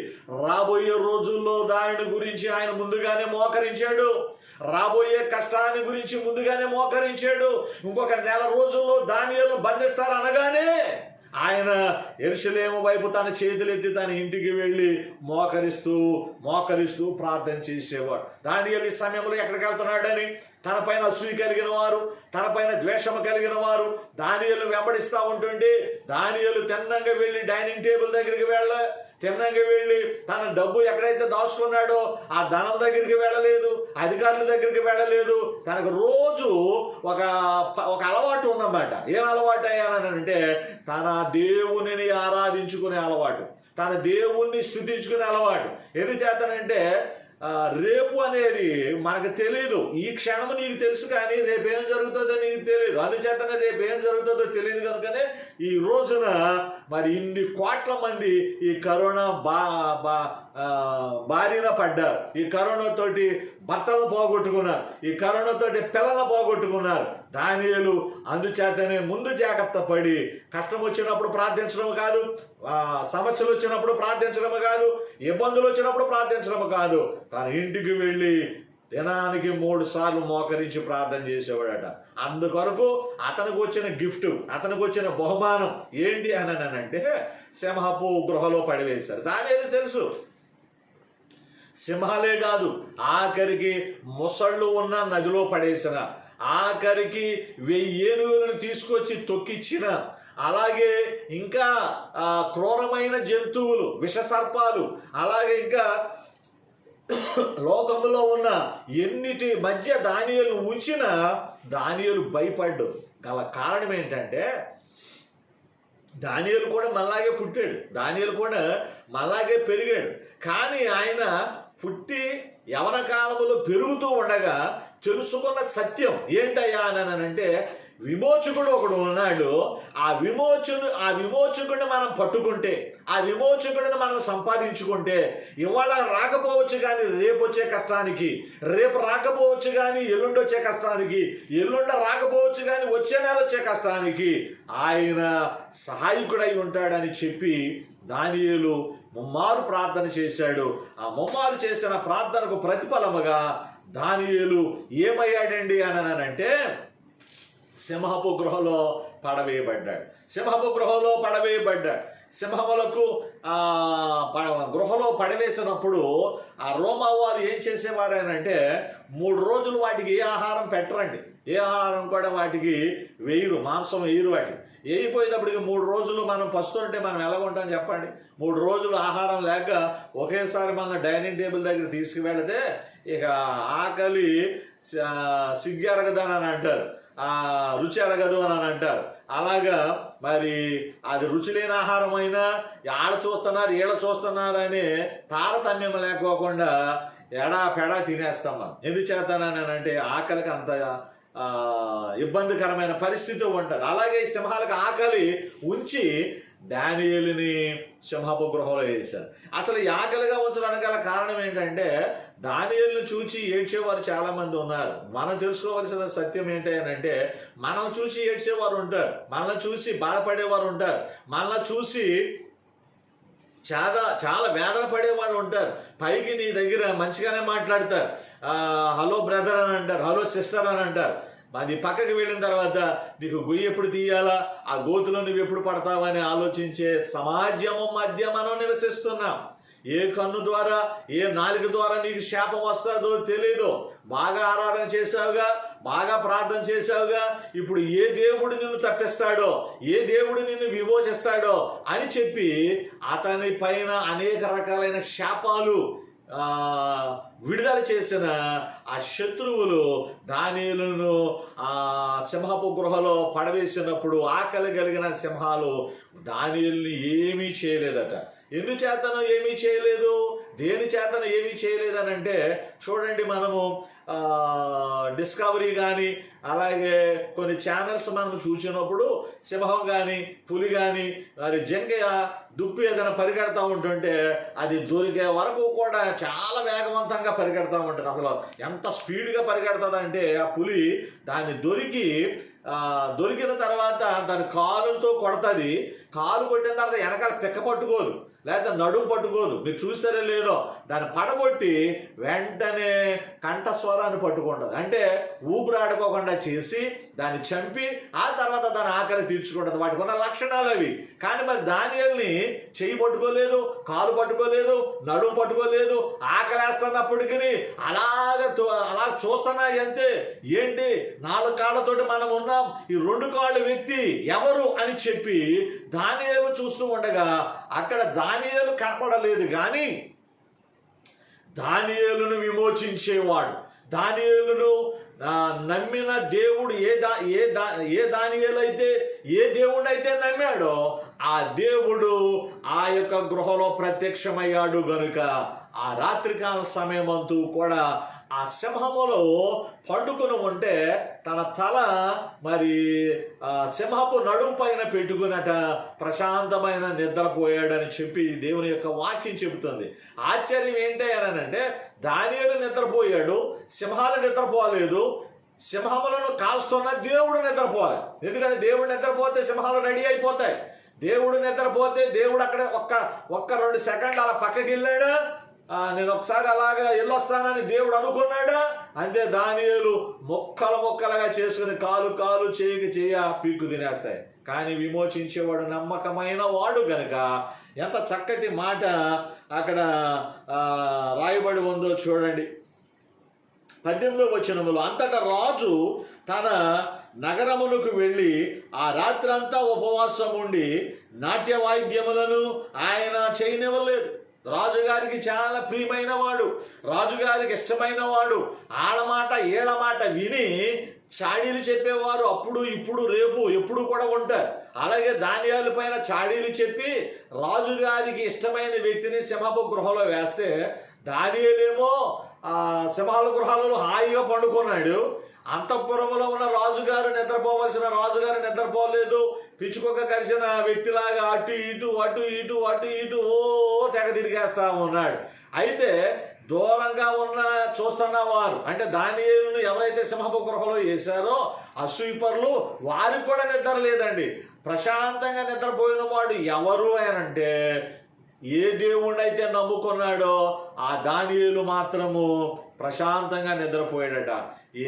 రాబోయే రోజుల్లో దాని గురించి ఆయన ముందుగానే మోకరించాడు, రాబోయే కష్టాన్ని గురించి ముందుగానే మోకరించాడు. ఇంకొక 1 రోజుల్లో దానియేలును బంధిస్తారు అనగానే ఆయన యెరూషలేము వైపు తన చేతులెత్తి తన ఇంటికి వెళ్ళి మోకరిస్తూ ప్రార్థన చేసేవాడు. దానియేలు ఈ సమయంలో ఎక్కడికి వెళ్తున్నాడని తన పైన అసూయ కలిగిన వారు, తన పైన ద్వేషము కలిగిన వారు దానియేలు వెంబడిస్తూ ఉంటుంటే, దానియేలు తిన్నంగా వెళ్ళి డైనింగ్ టేబుల్ దగ్గరికి తిన్నంగా వెళ్ళి తన డబ్బు ఎక్కడైతే దాచుకున్నాడో ఆ ధనం దగ్గరికి వెళ్ళలేదు, అధికారుల దగ్గరికి వెళ్ళలేదు. తనకు రోజు ఒక అలవాటు ఉందన్నమాట. ఏం అలవాటు అయ్యానంటే, తన దేవునిని ఆరాధించుకునే అలవాటు, తన దేవుణ్ణి స్తుతించుకునే అలవాటు. ఎందుచేతనంటే, రేపు అనేది మనకు తెలియదు. ఈ క్షణము నీకు తెలుసు, కానీ రేపేం జరుగుతుందో నీకు తెలియదు. అందుచేతనే రేపేం జరుగుతుందో తెలియదు కనుకనే ఈ రోజున మరి ఇన్ని కోట్ల మంది ఈ కరోనా బారిన పడ్డారు. ఈ కరోనాతోటి భర్తలు పోగొట్టుకున్నారు, ఈ కరోనాతోటి పిల్లలు పోగొట్టుకున్నారు. దానియేలు అందుచేతనే ముందు జాగ్రత్త పడి కష్టం వచ్చినప్పుడు ప్రార్థించడం కాదు, సమస్యలు వచ్చినప్పుడు ప్రార్థించడం కాదు, ఇబ్బందులు వచ్చినప్పుడు ప్రార్థించడం కాదు, తన ఇంటికి వెళ్ళి దినానికి 3 సార్లు మోకరించి ప్రార్థన చేసేవాడట. అందుకొరకు అతనికి వచ్చిన గిఫ్ట్, అతనికి వచ్చిన బహుమానం ఏంటి అని అంటే, సింహపు గృహలో పడివేశారు. దానియేలు తెలుసు, సింహాలే కాదు, ఆఖరికి ముసళ్ళు ఉన్న నదిలో పడేసిన, ఆఖరికి 1000 ఏనుగులను తీసుకొచ్చి తొక్కిచ్చిన, అలాగే ఇంకా క్రూరమైన జంతువులు, విషసర్పాలు, అలాగే ఇంకా లోకంలో ఉన్న ఎన్నిటి మధ్య దానియేలు ఉంచిన దానియేలు భయపడ్డు గల కారణం ఏంటంటే, దానియేలు కూడా మళ్ళాగే పుట్టాడు, దానియేలు కూడా మళ్ళాగే పెరిగాడు. కానీ ఆయన పుట్టి యవన కాలంలో పెరుగుతూ ఉండగా తెలుసుకున్న సత్యం ఏంటయ్యా అని అంటే, విమోచకుడు ఒకడు ఉన్నాడు. ఆ విమోచకుడిని మనం పట్టుకుంటే, ఆ విమోచకుడిని మనం సంపాదించుకుంటే, ఇవాళ రాకపోవచ్చు కానీ రేపు వచ్చే కష్టానికి, రేపు రాకపోవచ్చు కానీ ఎల్లుండి వచ్చే కష్టానికి, ఎల్లుండి రాకపోవచ్చు కానీ వచ్చే నెల వచ్చే కష్టానికి ఆయన సహాయకుడై ఉంటాడని చెప్పి దానియేలు ముమ్మారు ప్రార్థన చేశాడు. ఆ ముమ్మారు చేసిన ప్రార్థనకు ప్రతిఫలముగా దానియేలు ఏమయ్యాడండి అని అంటే, సింహపు గృహలో పడవేయబడ్డాడు. సింహములకు గృహలో పడవేసినప్పుడు ఆ రోమా వారు ఏం చేసేవారు అని అంటే, 3 రోజులు వాటికి ఏ ఆహారం పెట్టరండి, ఏ ఆహారం కూడా వాటికి వేయరు, మాంసం వేయరు. వాటికి వేయిపోయేటప్పటికి 3 రోజులు మనం పస్తుంటే మనం ఎలా ఉంటాం చెప్పండి. 3 రోజులు ఆహారం లేక ఒకేసారి మన డైనింగ్ టేబుల్ దగ్గర తీసుకువెళితే ఇక ఆకలి సిగ్గెరగదని అని అంటారు, రుచి ఎరగదు అని అంటారు. అలాగా మరి అది రుచి లేని ఆహారం అయినా ఆడ చూస్తున్నారు ఈడ చూస్తున్నారు అని తారతమ్యం లేకోకుండా ఎడా పెడా తినేస్తాం మనం. ఎందుచేతనని అంటే ఆకలికి అంత ఇబ్బందికరమైన పరిస్థితి ఉంటుంది. అలాగే సింహాలకు ఆకలి ఉంచి దానియేలుని సింహపు గృహంలో వేశారు. అసలు ఈ ఆకలిగా ఉంచడానికి గల కారణం ఏంటంటే దానియేలుని చూసి ఏడ్చేవారు చాలా మంది ఉన్నారు. మనం తెలుసుకోవాల్సిన సత్యం ఏంటి అని అంటే మనం చూసి ఏడ్చేవారు ఉంటారు, మనల్ని చూసి బాధపడేవారు ఉంటారు, మనల్ని చూసి చాలా వేదన పడేవాళ్ళు ఉంటారు. పైకి నీ దగ్గర మంచిగానే మాట్లాడతారు, హలో బ్రదర్ అని అంటారు, హలో సిస్టర్ అని అంటారు. అది పక్కకి వెళ్ళిన తర్వాత నీకు గొయ్యి ఎప్పుడు తీయాలా, ఆ గోతులో నువ్వు ఎప్పుడు పడతావా అని ఆలోచించే సమాజము మధ్య మనం నివసిస్తున్నాం. ఏ కన్ను ద్వారా ఏ నాలుక ద్వారా నీకు శాపం వస్తుందో తెలీదు. బాగా ఆరాధన చేశావుగా, బాగా ప్రార్థన చేశావుగా, ఇప్పుడు ఏ దేవుడు నిన్ను తప్పిస్తాడో, ఏ దేవుడు నిన్ను విమోచిస్తాడో అని చెప్పి అతని పైన అనేక రకాలైన శాపాలు విడుదల చేసిన ఆ శత్రువులు దానియేలును సింహపు గృహలో పడవేసినప్పుడు ఆకలి కలిగిన సింహాలు దానియేలుని ఏమీ చేయలేదట. ఎందుచేతను ఏమీ చేయలేదు, దేని చేతను ఏమీ చేయలేదని అంటే చూడండి, మనము డిస్కవరీ కానీ అలాగే కొన్ని ఛానల్స్ మనం చూసినప్పుడు సింహం కానీ పులి కానీ మరి జింక దుప్పి ఏదైనా పరిగెడతా ఉంటుంటే అది దొరికే వరకు కూడా చాలా వేగవంతంగా పరిగెడతా ఉంటుంది. అసలు ఎంత స్పీడ్గా పరిగెడుతుంది అంటే ఆ పులి దాన్ని దొరికిన తర్వాత దాని కాలుతో కొడుతుంది. కాలు కొట్టిన తర్వాత వెనకాల పిక్క పట్టుకోదు, లేదా నడుము పట్టుకోదు. మీరు చూస్తారో లేదో, దాన్ని పడగొట్టి వెంటనే కంఠస్వరాన్ని పట్టుకుంటుంది. అంటే ఊపిరాడుకోకుండా చేసి దాన్ని చంపి ఆ తర్వాత దాని ఆకలి తీర్చుకుంటుంది. వాటికి ఉన్న లక్షణాలు అవి. కానీ మరి దానియేలుని చెయ్యి పట్టుకోలేదు, కాలు పట్టుకోలేదు, నడుము పట్టుకోలేదు. ఆకలేస్తున్నప్పటికీ అలా చూస్తున్నా అంతే. ఏంటి 4 కాళ్ళతోటి మనం ఉన్నాం, ఈ 2 కాళ్ళ వ్యక్తి ఎవరు అని చెప్పి దానియేలు చూస్తూ ఉండగా అక్కడ దానియేలు కనపడలేదు, కానీ దానియేలును విమోచించేవాడు, దానియేలును నమ్మిన దేవుడు ఏ దానియేలు అయితే ఏ దేవుడైతే నమ్మాడో ఆ దేవుడు ఆ యొక్క గృహలో ప్రత్యక్షమయ్యాడు గనుక ఆ రాత్రికాల సమయమంతూ కూడా ఆ సింహములో పండుకొని ఉంటే తన తల మరి సింహపు నడుం పైన పెట్టుకున్నట ప్రశాంతమైన నిద్రపోయాడని చెప్పి దేవుని యొక్క వాక్యం చెబుతుంది. ఆశ్చర్యం ఏంటి అంటే దానియేలు నిద్రపోయాడు, సింహాలు నిద్రపోలేదు. సింహములను కాస్తున్న దేవుడు నిద్రపోవాలి. ఎందుకంటే దేవుడు నిద్రపోతే సింహాలు రెడీ అయిపోతాయి. దేవుడు నిద్రపోతే దేవుడు అక్కడ ఒక్క 2 సెకండ్లు అలా పక్కకి వెళ్ళాడు, నేను ఒకసారి అలాగా వెళ్ళొస్తానని దేవుడు అనుకున్నాడా, అంతే దానియేలు ముక్కలుగా చేసుకుని కాలు చేయ పీక్కు తినేస్తాయి. కానీ విమోచించేవాడు నమ్మకమైన వాడు గనుక ఎంత చక్కటి మాట అక్కడ రాయబడి ఉందో చూడండి. 18వ వచనములో అంతటా రాజు తన నగరమునకు వెళ్ళి ఆ రాత్రంతా ఉపవాసం ఉండి నాట్య వాయిద్యములను ఆయన చేయనివ్వలేదు. రాజుగారికి చాలా ప్రియమైన వాడు, రాజుగారికి ఇష్టమైన వాడు. ఆడమాట ఏళ్ళమాట విని చాడీలు చెప్పేవారు అప్పుడు ఇప్పుడు రేపు ఎప్పుడు కూడా ఉంటారు. అలాగే దానియేలు పైన చాడీలు చెప్పి రాజుగారికి ఇష్టమైన వ్యక్తిని సింహపు గృహలో వేస్తే దానియేలేమో సింహాల గృహాలలో హాయిగా పండుకున్నాడు. అంతఃపురంలో ఉన్న రాజుగారు నిద్రపోవలసిన రాజుగారు నిద్రపోలేదు. పిచ్చుకొక్క కలిసిన వ్యక్తిలాగా అటు ఇటు తెగ తిరిగేస్తా ఉన్నాడు. అయితే దూరంగా చూస్తున్న వారు అంటే దానియేలును ఎవరైతే సింహపు గృహలో వేశారో అసూయపరులు, వారికి కూడా నిద్ర లేదండి. ప్రశాంతంగా నిద్రపోయిన వాడు ఎవరు అనంటే ఏ దేవుణ్ణైతే నమ్ముకున్నాడో ఆ దానియేలు మాత్రము ప్రశాంతంగా నిద్రపోయాడట.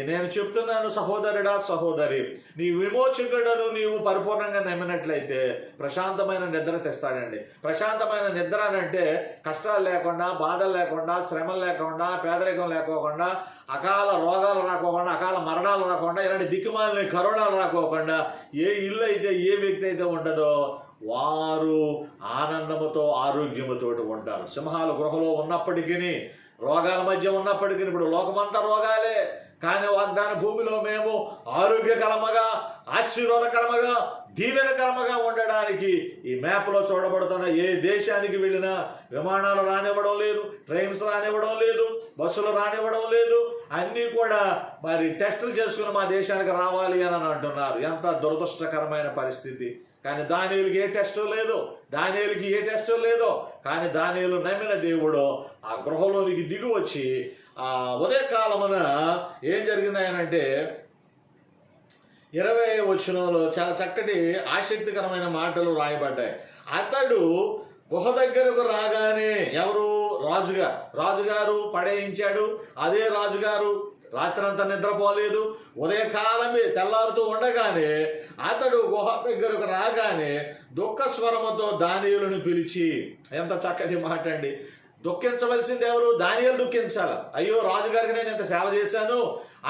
నేను చెప్తున్నాను సహోదరుడా సహోదరి, నీ విమోచకుడను నీవు పరిపూర్ణంగా నమ్మినట్లయితే ప్రశాంతమైన నిద్ర తెస్తాడండి. ప్రశాంతమైన నిద్ర అంటే కష్టాలు లేకుండా, బాధలు లేకుండా, శ్రమలు లేకుండా, పేదరికం లేకోకుండా, అకాల రోగాలు రాకోకుండా, అకాల మరణాలు రాకుండా, ఇలాంటి దిక్కుమాలని కరోనాలు రాకోకుండా ఏ ఇల్లు అయితే ఏ వ్యక్తి అయితే ఉంటుందో వారు ఆనందముతో ఆరోగ్యముతో ఉంటారు. సింహాల గృహలో ఉన్నప్పటికీ, రోగాల మధ్య ఉన్నప్పటికీ, ఇప్పుడు లోకమంతా రోగాలే, కానీ వాగ్దాన భూమిలో మేము ఆరోగ్యకరముగా, ఆశీర్వాదకరముగా, దీవెనకరముగా ఉండడానికి ఈ మ్యాప్లో చూడబడుతున్న ఏ దేశానికి వెళ్ళినా విమానాలు రానివ్వడం లేదు, ట్రైన్స్ రానివ్వడం లేదు, బస్సులు రానివ్వడం లేదు. అన్నీ కూడా మరి టెస్టులు చేసుకుని మా దేశానికి రావాలి అని అంటున్నారు. ఎంత దురదృష్టకరమైన పరిస్థితి. కానీ దానియేలుకి ఏ టెస్టు లేదు, దానియేలుకి ఏ టెస్టు లేదు. కానీ దానియేలు నమ్మిన దేవుడు ఆ గృహలోనికి దిగి వచ్చి ఆ ఉదయకాలమున ఏం జరిగింది ఆయనంటే 20వ వచనంలో చాలా చక్కటి ఆసక్తికరమైన మాటలు రాయబడ్డాయి. అతడు గుహ దగ్గరకు రాగానే ఎవరు? రాజుగారు పడేయించాడు. అదే రాజుగారు రాత్రంతా నిద్రపోలేదు. ఉదయకాలమే తెల్లారుతూ ఉండగానే అతడు గుహ దగ్గరకు రాగానే దుఃఖ స్వరముతో దానియేలును పిలిచి, ఎంత చక్కటి మాట అండి. దుఃఖించవలసింది ఎవరు? దానియేలు దుఃఖించాలి. అయ్యో, రాజుగారికి నేను ఇంత సేవ చేశాను,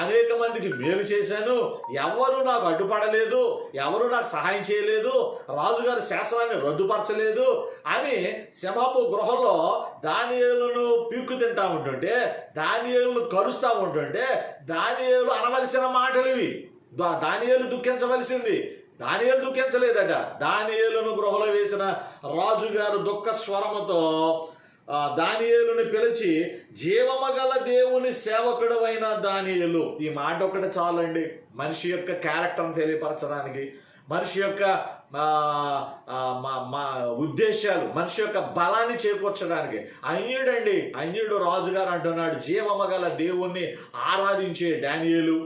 అనేక మందికి మేలు చేశాను, ఎవరు నాకు అడ్డుపడలేదు, ఎవరు నాకు సహాయం చేయలేదు, రాజుగారి శాసనాన్ని రద్దుపరచలేదు అని సింహపు గృహలో దానియేలును పీక్కు తింటా ఉంటుంటే, దానియేలును కరుస్తూ ఉంటుంటే దానియేలు అనవలసిన మాటలు ఇవి. దానియేలు దుఃఖించవలసింది. దానియేలు దుఃఖించలేదట. దానియేలును గృహలో వేసిన రాజుగారు దుఃఖ స్వరముతో దానియేలుని పిలిచి, జీవమగల దేవుని సేవకుడు అయిన దానియేలు. ఈ మాట ఒకటి చాలండి మనిషి యొక్క క్యారెక్టర్ని తెలియపరచడానికి, మనిషి యొక్క ఉద్దేశాలు, మనిషి యొక్క బలాన్ని చేకూర్చడానికి. అన్యుడు రాజుగారు అంటున్నాడు, జీవమగల దేవుణ్ణి ఆరాధించే దానియేలు.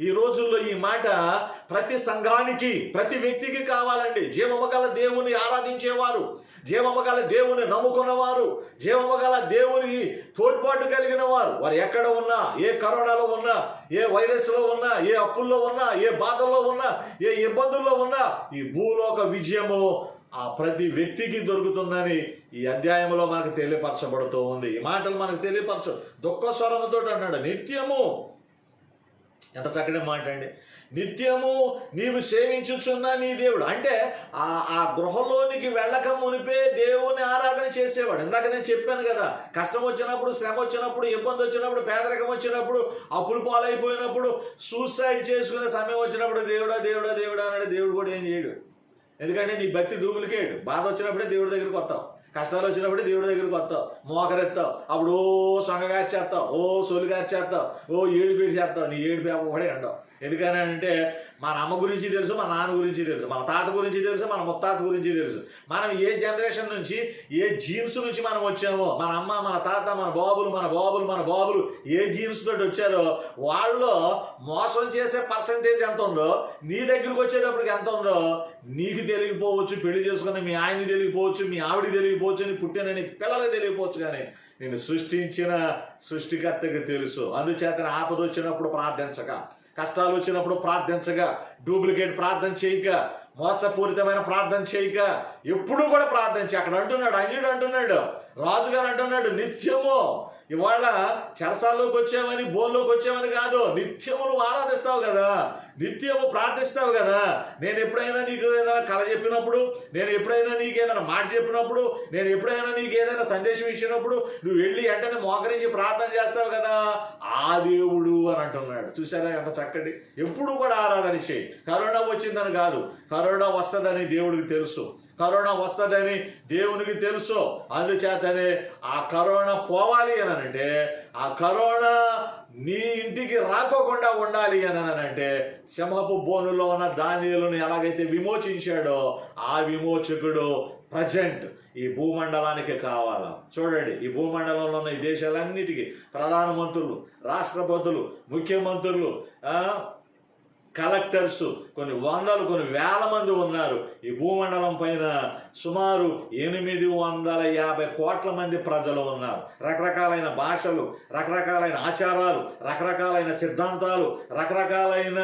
ఈ రోజుల్లో ఈ మాట ప్రతి సంఘానికి, ప్రతి వ్యక్తికి కావాలండి. జీవమగల దేవుని ఆరాధించేవారు, జీవమగల దేవుని నమ్ముకున్నవారు, జీవమగల దేవునికి తోడ్పాటు కలిగిన వారు ఎక్కడ ఉన్నా, ఏ కరోనాలో ఉన్నా, ఏ వైరస్లో ఉన్నా, ఏ అప్పుల్లో ఉన్నా, ఏ బాధల్లో ఉన్నా, ఏ ఇబ్బందుల్లో ఉన్నా, ఈ భూలోక విజయము ఆ ప్రతి వ్యక్తికి దొరుకుతుందని ఈ అధ్యాయంలో మనకు తెలియపరచబడుతూ ఉంది. ఈ మాటలు మనకు తెలియపరచు. దుఃఖ స్వరముతో అన్నాడు, నిత్యము. ఎంత చక్కటి మాట అండి. నిత్యము నీవు సేవించుచున్న నీ దేవుడు అంటే ఆ గృహలోనికి వెళ్ళక మునిపే దేవుని ఆరాధన చేసేవాడు. ఇందాక నేను చెప్పాను కదా, కష్టం వచ్చినప్పుడు, శ్రమ వచ్చినప్పుడు, ఇబ్బంది వచ్చినప్పుడు, పేదరికం వచ్చినప్పుడు, అప్పులు పాలైపోయినప్పుడు, సూసైడ్ చేసుకునే సమయం వచ్చినప్పుడు దేవుడా దేవుడా దేవుడా అన్నాడు. దేవుడు కూడా ఏం చేయడు. ఎందుకంటే నీ భక్తి డూప్లికేట్. బాధ వచ్చినప్పుడే దేవుడి దగ్గరికి వస్తావు, కష్టాలు వచ్చినప్పుడే దేవుడి దగ్గరికి వస్తావు, మోకరెత్తావు, అప్పుడు ఓ సొంగగార్చేస్తావు, ఓ సొలిగార్చేస్తావు, ఓ ఏడుపేడు చేస్తావు. నీ ఏడుపే ఒకడే అంటావు. ఎందుకని అంటే మన అమ్మ గురించి తెలుసు, మన నాన్న గురించి తెలుసు, మన తాత గురించి తెలుసు, మన ముత్తాత గురించి తెలుసు. మనం ఏ జనరేషన్ నుంచి, ఏ జీన్స్ నుంచి మనం వచ్చామో, మన అమ్మ, మన తాత, మన బాబులు ఏ జీన్స్ తోటి వచ్చారో వాళ్ళలో మోసం చేసే పర్సంటేజ్ ఎంత ఉందో, నీ దగ్గరికి వచ్చేటప్పటికి ఎంత ఉందో నీకు తెలియకపోవచ్చు. పెళ్లి చేసుకుని మీ ఆయనకి తెలియకపోవచ్చు, మీ ఆవిడికి తెలియకపోవచ్చు, నీ పుట్టిన నీ పిల్లలకి తెలియకపోవచ్చు. కానీ నేను సృష్టించిన సృష్టికర్తకి తెలుసు. అందుచేత ఆపద వచ్చినప్పుడు ప్రార్థించక, కష్టాలు వచ్చినప్పుడు ప్రార్థించగా, డూప్లికేట్ ప్రార్థన చేయక, మోసపూరితమైన ప్రార్థన చేయక, ఎప్పుడు కూడా ప్రార్థించి. అక్కడ అంటున్నాడు, అన్యుడు అంటున్నాడు, రాజుగారు అంటున్నాడు, నిత్యము. ఇవాళ చెరసాల్లోకి వచ్చామని, బోల్లోకి వచ్చామని కాదు, నిత్యము నువ్వు ఆరాధిస్తావు కదా, నిత్యము ప్రార్థిస్తావు కదా. నేను ఎప్పుడైనా నీకు ఏదైనా కళ చెప్పినప్పుడు, నేను ఎప్పుడైనా నీకు ఏదైనా మాట చెప్పినప్పుడు, నేను ఎప్పుడైనా నీకు ఏదైనా సందేశం ఇచ్చినప్పుడు నువ్వు వెళ్ళి వెంటనే మోకరించి ప్రార్థన చేస్తావు కదా, ఆ దేవుడు అని అంటున్నాడు. చూసారా ఎంత చక్కటి. ఎప్పుడు కూడా ఆరాధన చేయి. కరోనా వచ్చిందని కాదు, కరోనా వస్తుందని దేవుడికి తెలుసు, కరోనా వస్తుందని దేవునికి తెలుసు. అందుచేతనే ఆ కరోనా పోవాలి అని అంటే, ఆ కరోనా నీ ఇంటికి రాకోకుండా ఉండాలి అని అంటే, సింహపు బోనులో ఉన్న దానియేలును ఎలాగైతే విమోచించాడో ఆ విమోచకుడు ప్రజెంట్ ఈ భూమండలానికి కావాలా. చూడండి, ఈ భూమండలంలో ఉన్న ఈ దేశాలన్నిటికీ ప్రధానమంత్రులు, రాష్ట్రపతులు, ముఖ్యమంత్రులు, కలెక్టర్స్ కొన్ని వందలు, కొన్ని వేల మంది ఉన్నారు. ఈ భూమండలం పైన సుమారు 850 కోట్ల మంది ప్రజలు ఉన్నారు. రకరకాలైన భాషలు, రకరకాలైన ఆచారాలు, రకరకాలైన సిద్ధాంతాలు, రకరకాలైన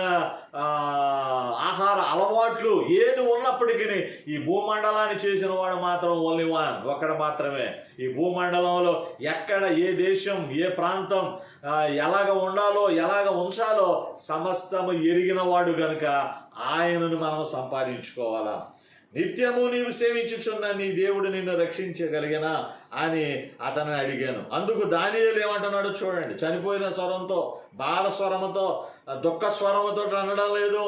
ఆహార అలవాట్లు ఏది ఉన్నప్పటికీ ఈ భూమండలాన్ని చేసిన వాడు మాత్రం ఓన్లీ వన్, ఒక్కడు మాత్రమే. ఈ భూమండలంలో ఎక్కడ, ఏ దేశం, ఏ ప్రాంతం ఎలాగ ఉండాలో, ఎలాగ ఉంచాలో సమస్తము ఎరిగిన వాడు గనుక ఆయనను మనం సంపాదించుకోవాలా. నిత్యము నీవు సేవించుచున్న నీ దేవుడు నిన్ను రక్షించగలిగినా అని అతను అడిగాను. అందుకు దానియేలు ఏమంటున్నాడు చూడండి. చనిపోయిన స్వరంతో, బాధ స్వరముతో, దుఃఖ స్వరముతో అనడం లేదు.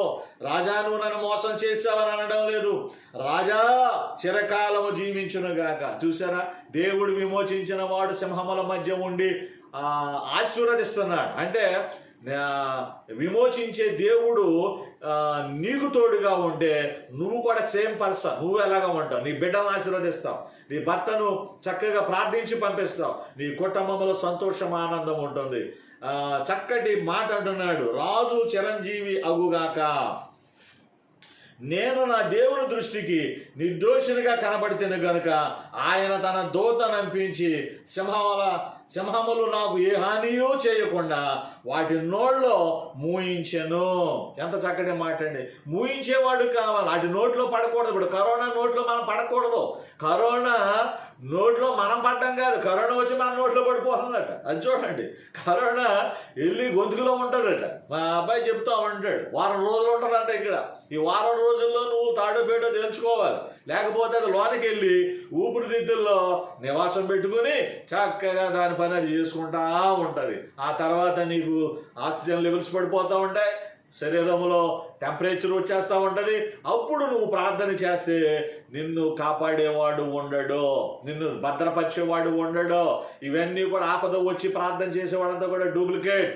రాజా, నువ్వు నన్ను మోసం చేసావని అనడం లేదు. రాజా, చిరకాలము జీవించునుగాక. చూసారా, దేవుడు విమోచించిన వాడు సింహముల మధ్య ఉండి ఆశీర్వదిస్తున్నాడు. అంటే విమోచించే దేవుడు నీకు తోడుగా ఉంటే నువ్వు కూడా సేమ్ పర్సన్, నువ్వు ఎలాగా ఉంటావు. నీ బిడ్డను ఆశీర్వదిస్తావు, నీ భర్తను చక్కగా ప్రార్థించి పంపిస్తావు, నీ కుటుంబంలో సంతోషం ఆనందం ఉంటుంది. చక్కటి మాట అంటున్నాడు, రాజు చిరంజీవి అగుగాక. నేను నా దేవుని దృష్టికి నిర్దోషినిగా కనబడితేను గనుక ఆయన తన దూతనంపించి సింహములు నాకు ఏ హానియో చేయకుండా వాటి నోట్లో మూయించెను. ఎంత చక్కటి మాట అండి. మూయించేవాడు కావాలి, వాటి నోట్లో పడకూడదు. ఇప్పుడు కరోనా నోట్లో మనం పడకూడదు. కరోనా నోట్లో మనం పడ్డం కాదు, కరోనా వచ్చి మన నోట్లో పడిపోతుందట. అది చూడండి, కరోనా వెళ్ళి గొంతుకులో ఉంటుందట. మా అబ్బాయి చెప్తా ఉంటాడు, వారం రోజులు ఉంటుందంట ఇక్కడ. ఈ వారం రోజుల్లో నువ్వు తాడో పేటో తెలుసుకోవాలి, లేకపోతే అది లోనికి వెళ్ళి ఊపిరితిత్తుల్లో నివాసం పెట్టుకుని చక్కగా దాని పని అది చేసుకుంటా ఉంటుంది. ఆ తర్వాత నీకు ఆక్సిజన్ లెవెల్స్ పడిపోతూ ఉంటాయి, శరీరంలో టెంపరేచర్ వచ్చేస్తూ ఉంటుంది. అప్పుడు నువ్వు ప్రార్థన చేస్తే నిన్ను కాపాడేవాడు ఉండడు, నిన్ను భద్రపరిచేవాడు ఉండడు. ఇవన్నీ కూడా ఆపద వచ్చి ప్రార్థన చేసేవాడంతా కూడా డూప్లికేట్.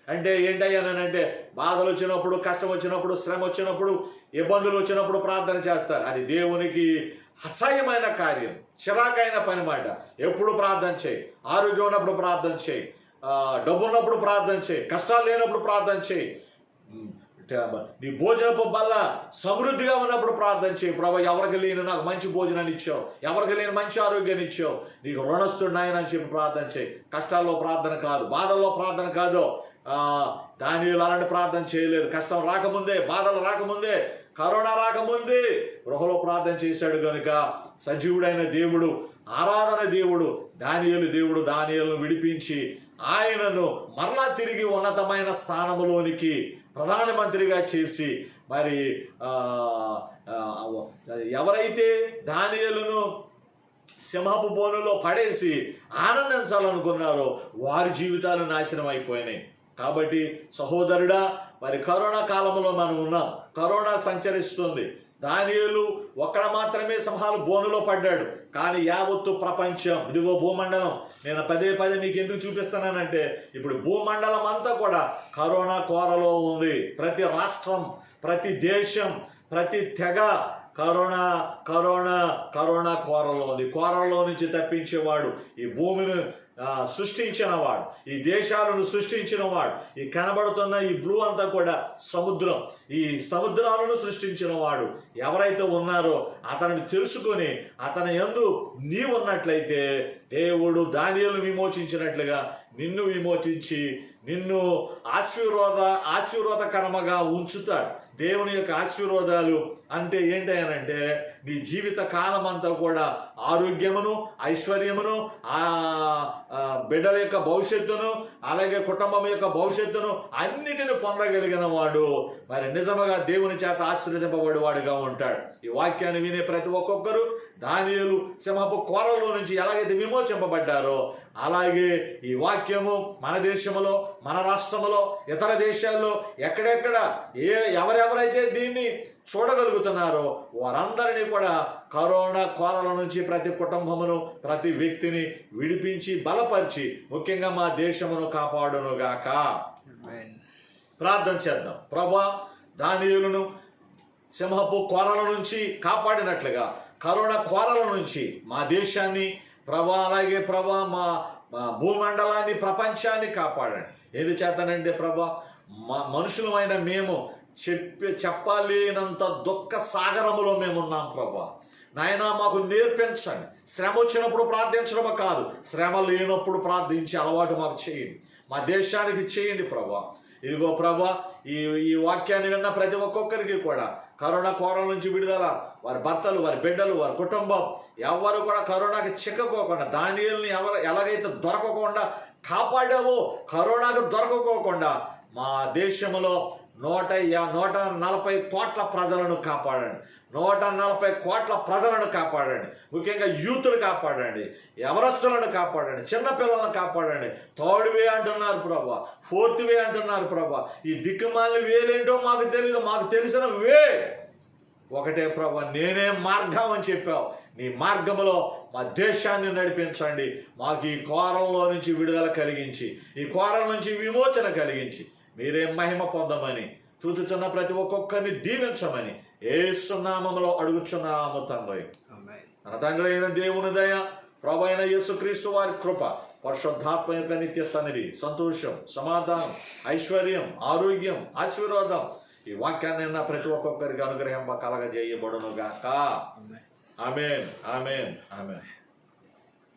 అంటే ఏంటయ్యానంటే, బాధలు వచ్చినప్పుడు, కష్టం వచ్చినప్పుడు, శ్రమ వచ్చినప్పుడు, ఇబ్బందులు వచ్చినప్పుడు ప్రార్థన చేస్తారు. అది దేవునికి అసహ్యమైన కార్యం, చిరాకైన పని మాట. ఎప్పుడు ప్రార్థన చేయి. ఆరోగ్యం ఉన్నప్పుడు ప్రార్థన చేయి, డబ్బు ఉన్నప్పుడు ప్రార్థన చేయి, కష్టాలు లేనప్పుడు ప్రార్థన చేయి, నీ భోజనపు బల్ల సమృద్ధిగా ఉన్నప్పుడు ప్రార్థన చేయి. ప్రభు, ఎవరికి లేని నాకు మంచి భోజనాన్ని ఇచ్చావు, ఎవరికి లేని మంచి ఆరోగ్యాన్ని ఇచ్చావు, నీకు రుణస్తున్నాయని చెప్పి ప్రార్థన చేయి. కష్టాల్లో ప్రార్థన కాదు, బాధల్లో ప్రార్థన కాదు. దానియేలు అలాంటి ప్రార్థన చేయలేదు. కష్టం రాకముందే, బాధలు రాకముందే, కరోనా రాకముందే గృహలో ప్రార్థన చేశాడు కనుక సజీవుడైన దేవుడు, ఆరాధన దేవుడు, దానియేలును విడిపించి ఆయనను మరలా తిరిగి ఉన్నతమైన స్థానంలోనికి ప్రధానమంత్రిగా చేసి, మరి ఎవరైతే దానియేలును సింహపు బోనులో పడేసి ఆనందించాలనుకున్నారో వారి జీవితాలు నాశనం అయిపోయినాయి. కాబట్టి సహోదరుడా, మరి కరోనా కాలంలో మనం ఉన్నాం. కరోనా సంచరిస్తుంది. దానియేలు ఒక్కడ మాత్రమే సింహాలు బోనులో పడ్డాడు, కానీ యావత్తు ప్రపంచం, ఇదిగో భూమండలం, నేను పదే నీకు ఎందుకు చూపిస్తున్నానంటే, ఇప్పుడు భూమండలం అంతా కూడా కరోనా కోరలో ఉంది. ప్రతి రాష్ట్రం, ప్రతి దేశం, ప్రతి తెగ కరోనా కరోనా కరోనా కోరలో ఉంది. కోరలో నుంచి తప్పించేవాడు, ఈ భూమిని సృష్టించిన వాడు, ఈ దేశాలను సృష్టించిన వాడు, ఈ కనబడుతున్న ఈ బ్లూ అంతా కూడా సముద్రం, ఈ సముద్రాలను సృష్టించిన వాడు ఎవరైతే ఉన్నారో అతనిని తెలుసుకొని అతని యందు నీవు ఉన్నట్లయితే దేవుడు దానియేలును విమోచించినట్లుగా నిన్ను విమోచించి నిన్ను ఆశీర్వాదకరముగా ఉంచుతాడు. దేవుని యొక్క ఆశీర్వాదాలు అంటే ఏంటంటే, నీ జీవిత కాలం అంతా కూడా ఆరోగ్యమును, ఐశ్వర్యమును, బిడ్డల యొక్క భవిష్యత్తును, అలాగే కుటుంబం యొక్క భవిష్యత్తును అన్నిటిని పొందగలిగిన వాడు మరి నిజముగా దేవుని చేత ఆశీర్వదింపబడి వాడుగా ఉంటాడు. ఈ వాక్యాన్ని వినే ప్రతి ఒక్కొక్కరు దానియేలు సింహపు కోరలో నుంచి ఎలాగైతే విమోచింపబడ్డారో అలాగే ఈ వాక్యము మన దేశంలో, మన రాష్ట్రంలో, ఇతర దేశాల్లో ఎక్కడెక్కడ ఎవరెవరైతే దీన్ని చూడగలుగుతున్నారో వారందరినీ కూడా కరోనా కోరల నుంచి ప్రతి కుటుంబమును, ప్రతి వ్యక్తిని విడిపించి బలపరిచి ముఖ్యంగా మా దేశమును కాపాడునుగాక. ప్రార్థన చేద్దాం. ప్రభా, దానియేలును సింహపు కోరల నుంచి కాపాడినట్లుగా కరోనా కోరల నుంచి మా దేశాన్ని ప్రభా, అలాగే ప్రభా మా భూమండలాన్ని, ప్రపంచాన్ని కాపాడండి. ఏది చేతనంటే ప్రభా, మనుషులమైన మేము చెప్పలేనంత దుఃఖ సాగరములో మేమున్నాం ప్రభా. నాయన, మాకు నేర్పించండి. శ్రమ వచ్చినప్పుడు ప్రార్థించడం కాదు, శ్రమ లేనప్పుడు ప్రార్థించే అలవాటు మాకు చేయండి, మా దేశానికి చేయండి ప్రభా. ఇదిగో ప్రభా, ఈ వాక్యాన్ని విన్న ప్రతి ఒక్కొక్కరికి కూడా కరోనా కోరల నుంచి విడుదల, వారి భర్తలు, వారి బిడ్డలు, వారి కుటుంబం ఎవరు కూడా కరోనాకి చిక్కకోకుండా, దానియేలుని ఎలాగైతే దొరకకుండా కాపాడావో కరోనాకు దొరకకోకుండా మా దేశంలో 140 కోట్ల ప్రజలను కాపాడండి. 140 కోట్ల ప్రజలను కాపాడండి. ముఖ్యంగా యూత్ను కాపాడండి, యవనస్తులను కాపాడండి, చిన్నపిల్లలను కాపాడండి. థర్డ్ వే అంటున్నారు ప్రభా, ఫోర్త్ వే అంటున్నారు ప్రభా. ఈ దిక్కుమాలిన వేలేంటో మాకు తెలియదు, మాకు తెలిసిన వే ఒకటే ప్రభా. నేనే మార్గం అని చెప్పావు. నీ మార్గములో మా దేశాన్ని నడిపించండి. మాకు ఈ కోరంలో నుంచి విడుదల కలిగించి, ఈ కోరం నుంచి విమోచన కలిగించి మీరే మహిమ పొందమని, చూచుచున్న ప్రతి ఒక్కొక్కరిని దీవించమని యేసు నామములో అడుగుచున్నాము తండ్రి. మన తండ్రి అయిన దేవుని దయ, ప్రభు అయిన యేసుక్రీస్తు వారి కృప, పరిశుద్ధాత్మ యొక్క నిత్య సన్నిధి, సంతోషం, సమాధానం, ఐశ్వర్యం, ఆరోగ్యం, ఆశీర్వాదం ఈ వాక్యాన్ని ప్రతి ఒక్కొక్కరికి అనుగ్రహింప కలగజేయబడును గాక. ఆమేన్, ఆమేన్, ఆమేన్.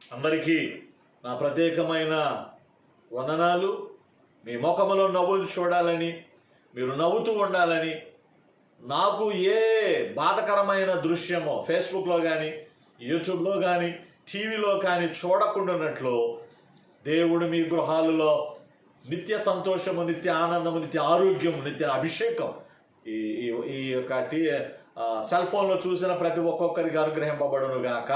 అందరికీ నా ప్రత్యేకమైన వందనాలు. మీ ముఖములో నవ్వులు చూడాలని, మీరు నవ్వుతూ ఉండాలని, నాకు ఏ బాధకరమైన దృశ్యమో ఫేస్బుక్లో కానీ, యూట్యూబ్లో కానీ, టీవీలో కానీ చూడకుండానట్లు దేవుడు మీ గృహాలలో నిత్య సంతోషము, నిత్య ఆనందము, నిత్య ఆరోగ్యము, నిత్య అభిషేకం ఈ యొక్క సెల్ ఫోన్లో చూసిన ప్రతి ఒక్కొక్కరికి అనుగ్రహింపబడును గాక.